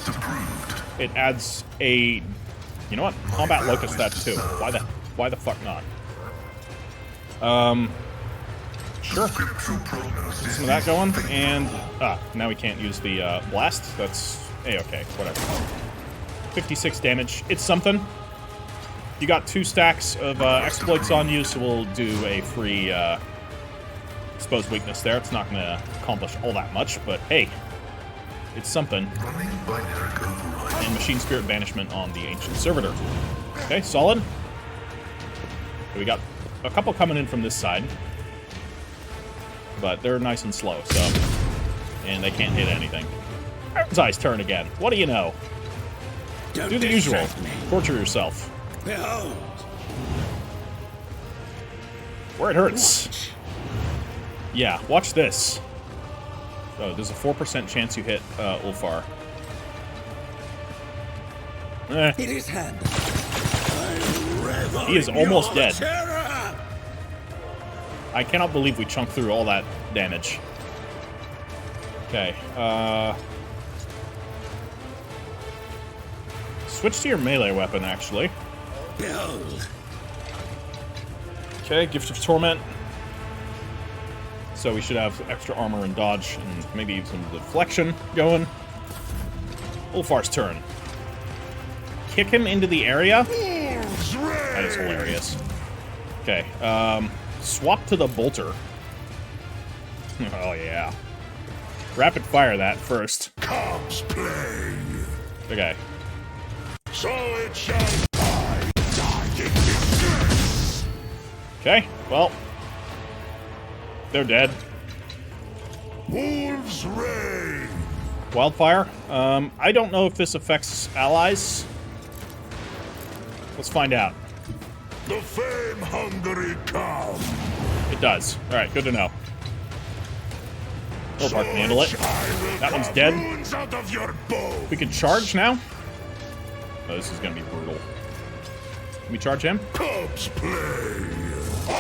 A: It adds a... You know what? Combat locus that too. Why the fuck not? Sure. Get some of that going, and... now we can't use the blast. That's A-okay, whatever. 56 damage. It's something. You got 2 stacks of exploits on you, so we'll do a free exposed weakness there. It's not going to accomplish all that much, but hey, it's something. And Machine Spirit Banishment on the Ancient Servitor. Okay, solid. So we got a couple coming in from this side, but they're nice and slow, so... And they can't hit anything. Zai's turn again. What do you know?
F: Don't
A: Do the usual.
F: distract me.
A: Torture yourself.
F: Behold.
A: Where it hurts.
F: Watch.
A: Yeah, watch this. Oh, there's a 4% chance you hit Ulfar.
F: It is hand.
A: He is almost dead.
F: Terror.
A: I cannot believe we chunked through all that damage. Okay, switch to your melee weapon, actually.
F: Behold.
A: Okay, Gift of Torment. So we should have extra armor and dodge, and maybe even some deflection going. Ulfar's turn. Kick him into the area? That is hilarious. Okay, swap to the bolter. Oh, yeah. Rapid fire that first.
G: Cops play.
A: Okay.
G: So it shall I die in distress.
A: Okay, well. They're dead.
G: Wolves reign.
A: Wildfire. I don't know if this affects allies. Let's find out.
G: The fame-hungry come.
A: It does. Alright, good to know. Ulfar can handle it. That one's dead.
G: Out of your bow.
A: We can charge now. Oh, this is gonna be brutal. Can we charge him?
G: Cubs play. I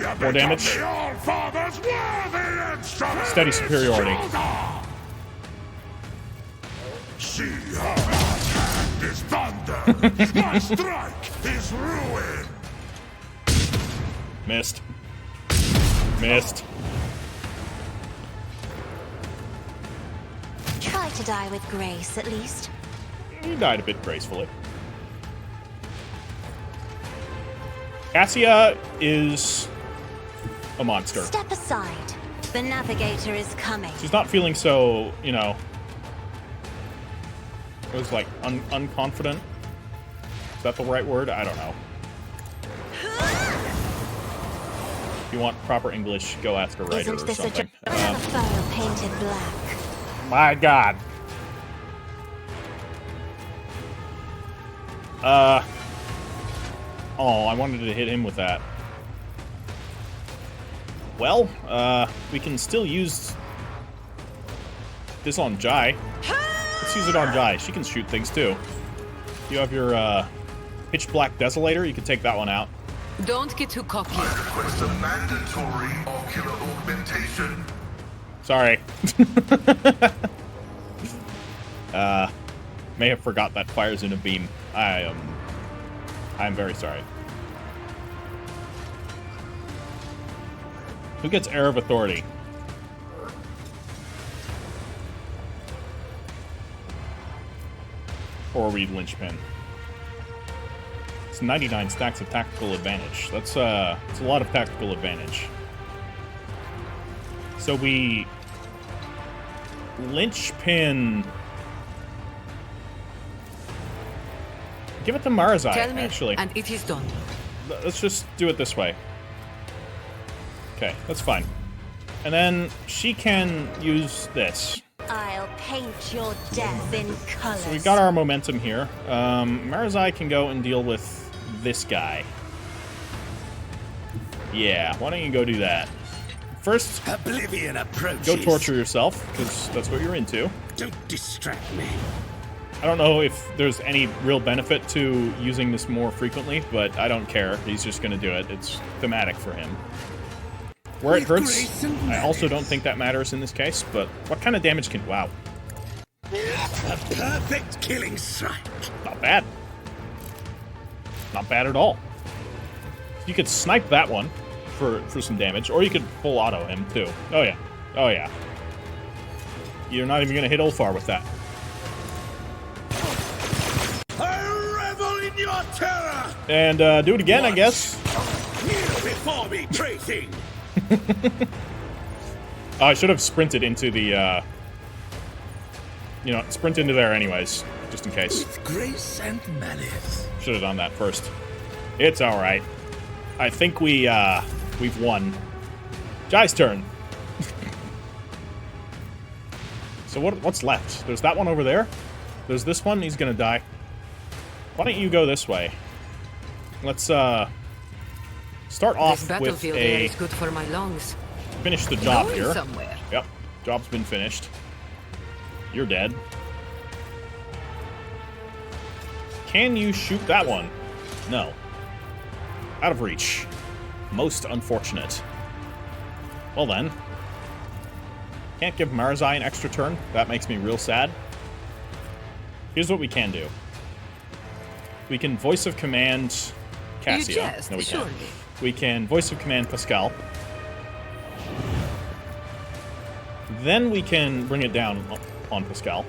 G: have
A: More
G: become
A: damage.
G: the All-Father's worthy instrument.
A: Steady superiority.
G: See how my hand is thunder. My strike is ruin.
A: Missed. Missed.
E: Try to die with grace, at least?
A: He died a bit gracefully. Cassia is a monster.
E: Step aside. The navigator is coming.
A: She's not feeling so, you know, it was like unconfident. Is that the right word? I don't know. If you want proper English, go ask a writer
E: Isn't
A: or
E: this
A: something.
E: another foe painted black?
A: My God. Oh, I wanted to hit him with that. Well, we can still use this on Jai. Let's use it on Jai. She can shoot things too. You have your pitch black desolator. You can take that one out.
D: Don't get too cocky.
G: Request a mandatory ocular augmentation.
A: Sorry. May have forgot that fires in a beam. I'm very sorry. Who gets Air of Authority? Or read Linchpin. It's 99 stacks of tactical advantage. That's it's a lot of tactical advantage. So we Linchpin. Give it to Marzai,
D: Tell me,
A: actually.
D: and it is done.
A: Let's just do it this way. Okay, that's fine. And then she can use this.
E: I'll paint your death in colors.
A: So we got our momentum here. Marzai can go and deal with this guy. Yeah, why don't you go do that? First,
F: Oblivion approaches.
A: go torture yourself, because that's what you're into.
F: Don't distract me.
A: I don't know if there's any real benefit to using this more frequently, but I don't care. He's just going to do it. It's thematic for him. Where it hurts, I also don't think that matters in this case, but what kind of damage can... Wow.
F: A perfect killing strike.
A: Not bad. Not bad at all. You could snipe that one for some damage, or you could full auto him, too. Oh, yeah. Oh, yeah. You're not even going to hit Ulfar with that.
F: I revel in your terror.
A: And do it again, I guess.
F: Kneel before me, tracing.
A: I should have sprinted into the, you know, sprint into there anyways, just in case.
F: With grace and malice.
A: Should have done that first. It's alright. I think we've won. Jai's turn. So what's left? There's that one over there. There's this one. He's gonna die. Why don't you go this way? Let's start off
D: This
A: with
D: battlefield air is good for my lungs.
A: finish the job
D: Going
A: here.
D: somewhere.
A: Yep, job's been finished. You're dead. Can you shoot that one? No. Out of reach. Most unfortunate. Well then. Can't give Marzai an extra turn. That makes me real sad. Here's what we can do. We can voice of command Cassia.
D: You jest,
A: No, we can't.
D: surely.
A: We can voice of command Pascal. Then we can bring it down on Pascal.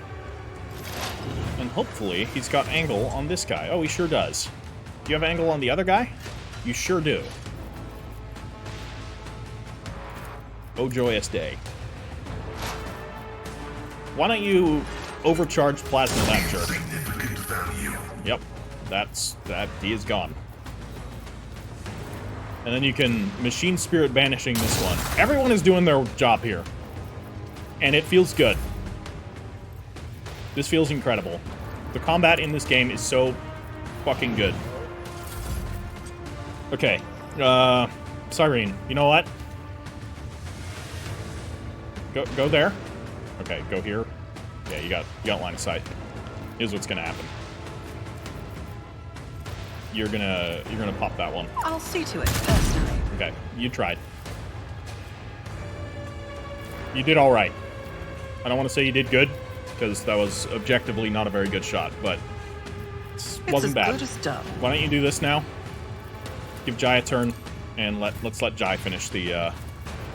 A: And hopefully he's got angle on this guy. Oh, he sure does. Do you have angle on the other guy? You sure do. Oh, joyous day. Why don't you overcharge plasma that jerk?
G: Significant value.
A: Yep. That he is gone. And then you can machine spirit banishing this one. Everyone is doing their job here. And it feels good. This feels incredible. The combat in this game is so fucking good. Okay. Cyrene, you know what? Go there. Okay, go here. Yeah, you got line of sight. Here's what's gonna happen. You're gonna pop that one.
B: I'll see to it personally.
A: Okay, you tried. You did all right. I don't want to say you did good, because that was objectively not a very good shot, but it wasn't
B: It's as
A: bad.
B: good as done.
A: Why don't you do this now? Give Jai a turn, and let's let Jai finish the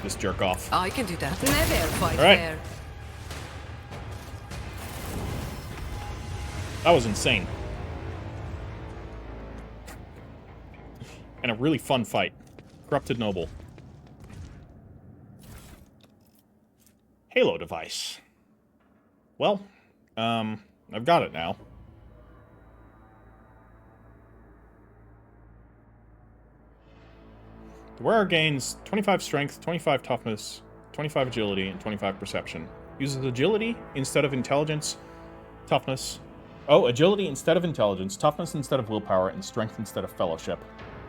A: this jerk off.
D: I can do that. Never fight
A: All right.
D: fair.
A: That was insane. And a really fun fight. Corrupted Noble. Halo device. Well, I've got it now. The wearer gains 25 strength, 25 toughness, 25 agility, and 25 perception. Uses agility instead of intelligence, toughness. Oh, agility instead of intelligence, toughness instead of willpower, and strength instead of fellowship.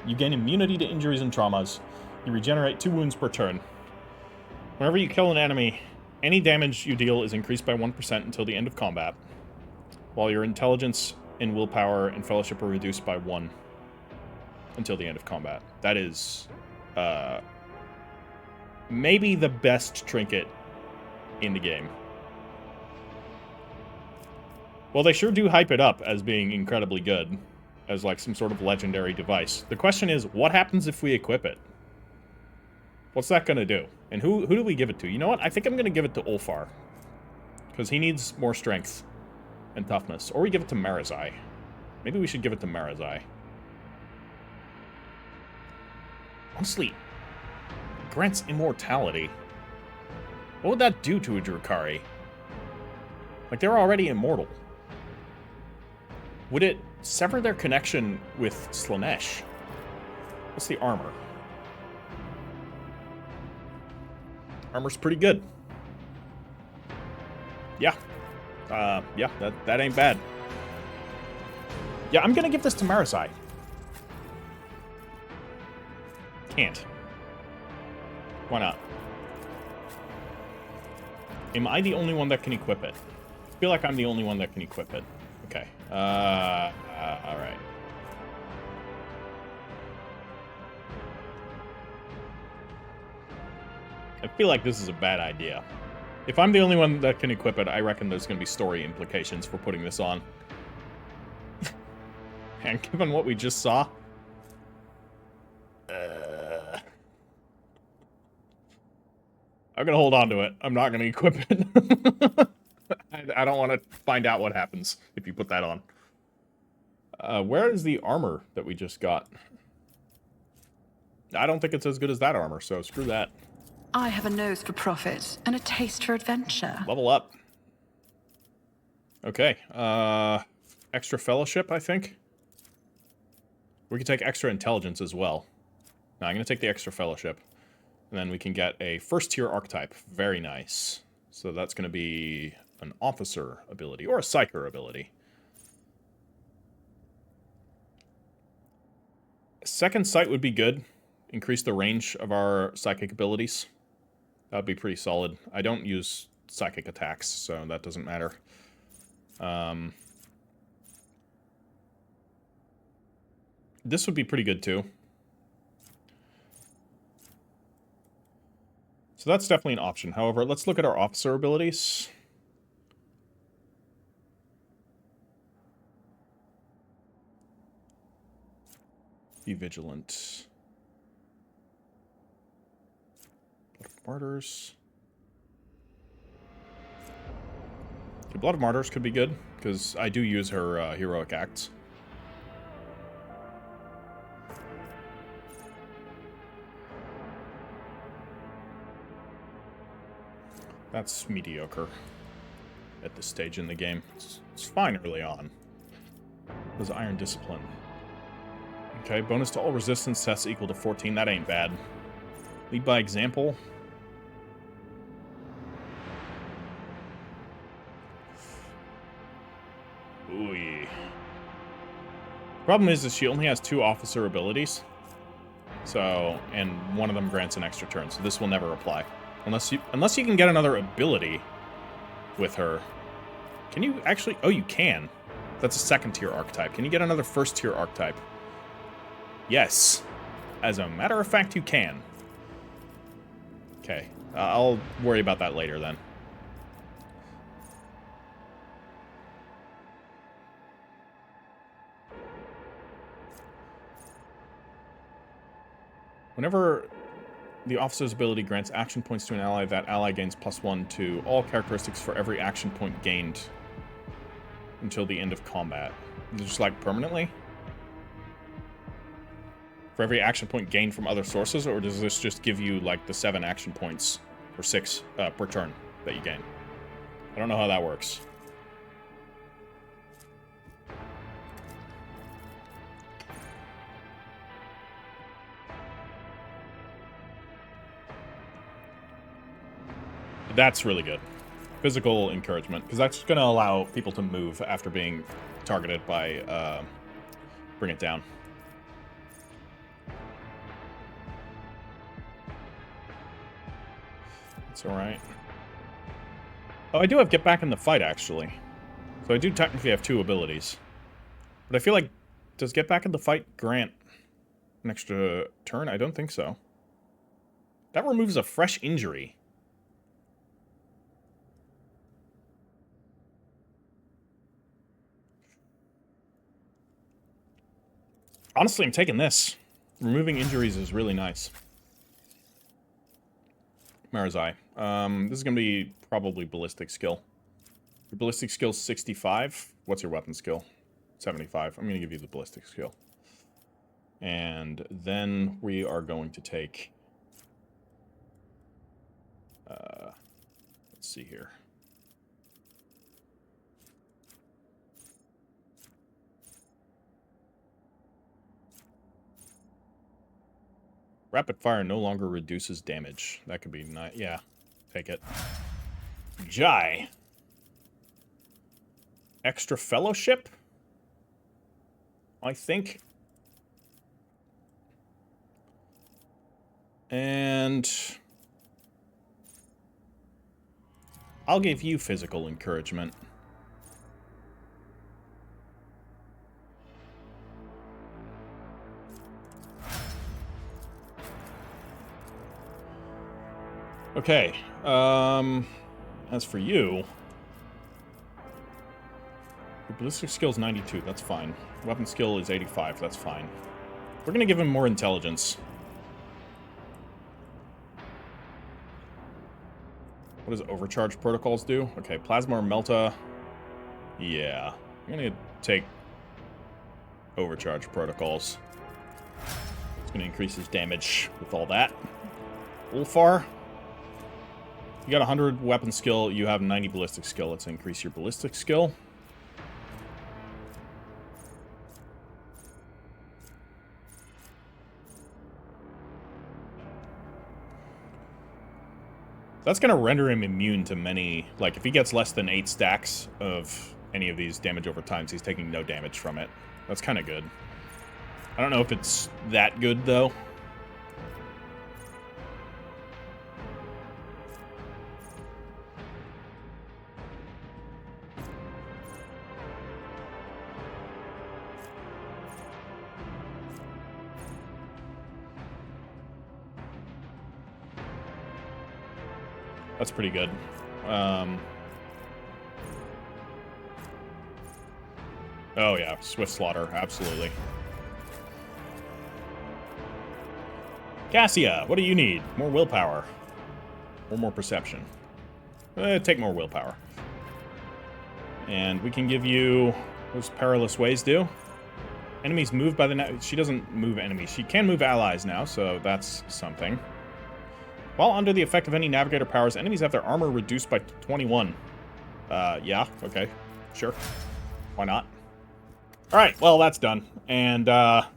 A: You gain immunity to injuries and traumas. You regenerate 2 wounds per turn. Whenever you kill an enemy, any damage you deal is increased by 1% until the end of combat, while your intelligence and willpower and fellowship are reduced by 1 until the end of combat. That is, maybe the best trinket in the game. Well, they sure do hype it up as being incredibly good, as like some sort of legendary device. The question is, what happens if we equip it? What's that gonna do? And who do we give it to? You know what? I think I'm gonna give it to Ulfar, because he needs more strength and toughness. Or we give it to Marazai. Maybe we should give it to Marazai. Honestly, grants immortality. What would that do to a Drukhari? Like, they're already immortal. Would it sever their connection with Slaanesh? What's the armor? Armor's pretty good. Yeah. Yeah, that ain't bad. Yeah, I'm gonna give this to Marazai. Can't. Why not? Am I the only one that can equip it? I feel like I'm the only one that can equip it. Okay. Alright. I feel like this is a bad idea. If I'm the only one that can equip it, I reckon there's going to be story implications for putting this on. And given what we just saw... I'm going to hold on to it. I'm not going to equip it. I don't want to find out what happens if you put that on. Where is the armor that we just got? I don't think it's as good as that armor, so screw that.
B: I have a nose for profit and a taste for adventure.
A: Level up. Okay. Extra fellowship, I think. We can take extra intelligence as well. No, I'm going to take the extra fellowship. And then we can get a first-tier archetype. Very nice. So that's going to be an officer ability, or a Psyker ability. Second sight would be good. Increase the range of our psychic abilities. That would be pretty solid. I don't use psychic attacks, so that doesn't matter. This would be pretty good, too. So that's definitely an option. However, let's look at our officer abilities. Be vigilant. Blood of Martyrs. The Blood of Martyrs could be good, because I do use her heroic acts. That's mediocre at this stage in the game. It's fine early on. There's Iron Discipline. Okay, bonus to all resistance tests equal to 14. That ain't bad. Lead by example. Ooh. Problem is she only has 2 officer abilities. So, and one of them grants an extra turn, so this will never apply. Unless you can get another ability with her. Can you actually... Oh, you can. That's a second-tier archetype. Can you get another first-tier archetype? Yes. As a matter of fact, you can. Okay. I'll worry about that later, then. Whenever the officer's ability grants action points to an ally, that ally gains +1 to all characteristics for every action point gained. until the end of combat. Just like permanently? For every action point gained from other sources, or does this just give you like the 7 action points or 6 per turn that you gain? I don't know how that works. That's really good. Physical encouragement, because that's going to allow people to move after being targeted by Bring It Down. It's alright. Oh, I do have Get Back in the Fight, actually. So I do technically have 2 abilities. But I feel like, does Get Back in the Fight grant an extra turn? I don't think so. That removes a fresh injury. Honestly, I'm taking this. Removing injuries is really nice. Marazai. This is going to be probably ballistic skill. Your ballistic skill's 65. What's your weapon skill? 75. I'm going to give you the ballistic skill. And then we are going to take... let's see here. Rapid fire no longer reduces damage. That could be nice. Yeah, take it. Jai. Extra fellowship? I think. And I'll give you physical encouragement. Okay, as for you, your ballistic skill is 92, that's fine. Weapon skill is 85, that's fine. We're gonna give him more intelligence. What does overcharge protocols do? Okay, plasma or melta. Yeah, I'm gonna take overcharge protocols. It's gonna increase his damage with all that. Ulfar. You got 100 weapon skill, you have 90 ballistic skill. Let's increase your ballistic skill. That's going to render him immune to many... Like, if he gets less than 8 stacks of any of these damage over time, he's taking no damage from it. That's kind of good. I don't know if it's that good, though. That's pretty good. Oh yeah, swift slaughter, absolutely. Cassia, what do you need? More willpower. Or more perception. Take more willpower. And we can give you... What does Perilous Ways do? Enemies moved by the... She doesn't move enemies. She can move allies now, so that's something. While under the effect of any navigator powers, enemies have their armor reduced by 21. Yeah, okay. Sure. Why not? Alright, well, that's done. And, that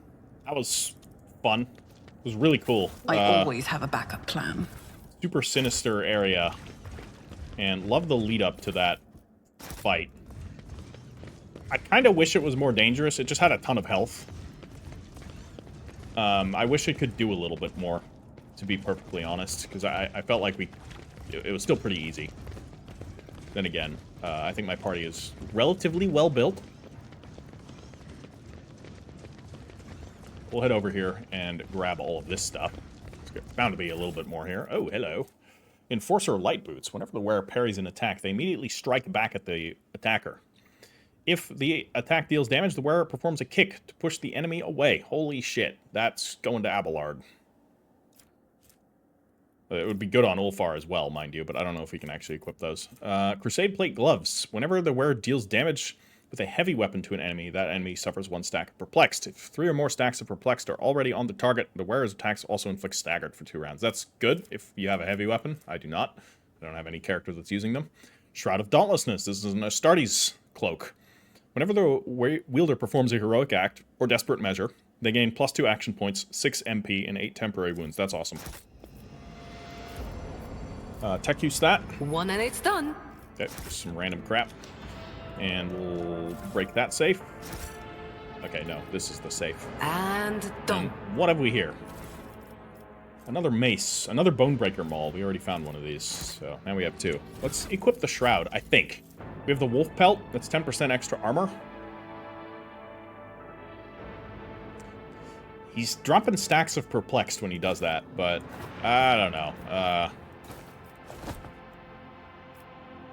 A: was fun. It was really cool.
B: I always have a backup plan.
A: Super sinister area. And love the lead up to that fight. I kind of wish it was more dangerous. It just had a ton of health. I wish it could do a little bit more, to be perfectly honest, because I felt like it was still pretty easy. Then again, I think my party is relatively well built. We'll head over here and grab all of this stuff. There's bound to be a little bit more here. Oh, hello. Enforcer light boots. Whenever the wearer parries an attack, they immediately strike back at the attacker. If the attack deals damage, the wearer performs a kick to push the enemy away. Holy shit. That's going to Abelard. It would be good on Ulfar as well, mind you, but I don't know if we can actually equip those. Crusade Plate Gloves. Whenever the wearer deals damage, with a heavy weapon to an enemy, that enemy suffers 1 stack of perplexed. If 3 or more stacks of perplexed are already on the target, the wearer's attacks also inflict staggered for 2 rounds. That's good if you have a heavy weapon. I do not. I don't have any character that's using them. Shroud of Dauntlessness. This is an Astartes cloak. Whenever the wielder performs a heroic act or desperate measure, they gain +2 action points, 6 MP, and 8 temporary wounds. That's awesome. Tech use that.
D: 1 and it's done.
A: Okay, some random crap. And we'll break that safe. Okay, no, this is the safe.
D: And done.
A: And what have we here? Another mace. Another Bonebreaker Maul. We already found one of these, so now we have 2. Let's equip the Shroud, I think. We have the Wolf Pelt. That's 10% extra armor. He's dropping stacks of Perplexed when he does that, but I don't know.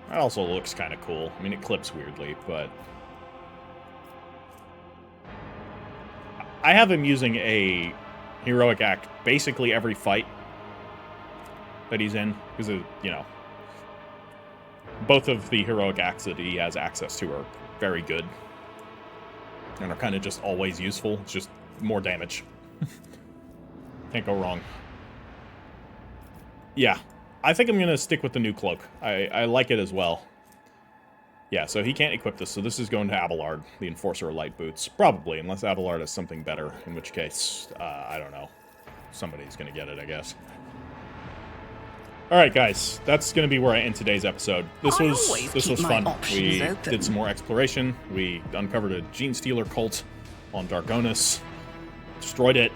A: That also looks kind of cool. I mean, it clips weirdly, but I have him using a heroic act basically every fight that he's in, because, you know, both of the heroic acts that he has access to are very good and are kind of just always useful. It's just more damage. Can't go wrong. Yeah. I think I'm going to stick with the new cloak. I like it as well. Yeah, so he can't equip this, so this is going to Abelard, the Enforcer of Light Boots. Probably, unless Abelard has something better, in which case, I don't know. Somebody's going to get it, I guess. Alright, guys. That's going to be where I end today's episode. This was fun. We did some more exploration. We uncovered a Gene Stealer cult on Dargonus. Destroyed it.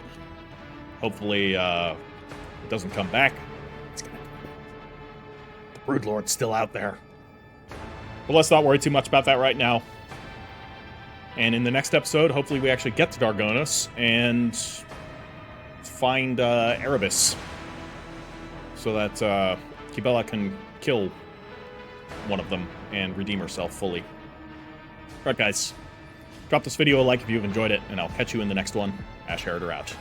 A: Hopefully, it doesn't come back. Broodlord's still out there. But let's not worry too much about that right now. And in the next episode, hopefully we actually get to Dargonus and find Erebus. So that Kibella can kill one of them and redeem herself fully. Alright guys, drop this video a like if you've enjoyed it, and I'll catch you in the next one. Heritor out.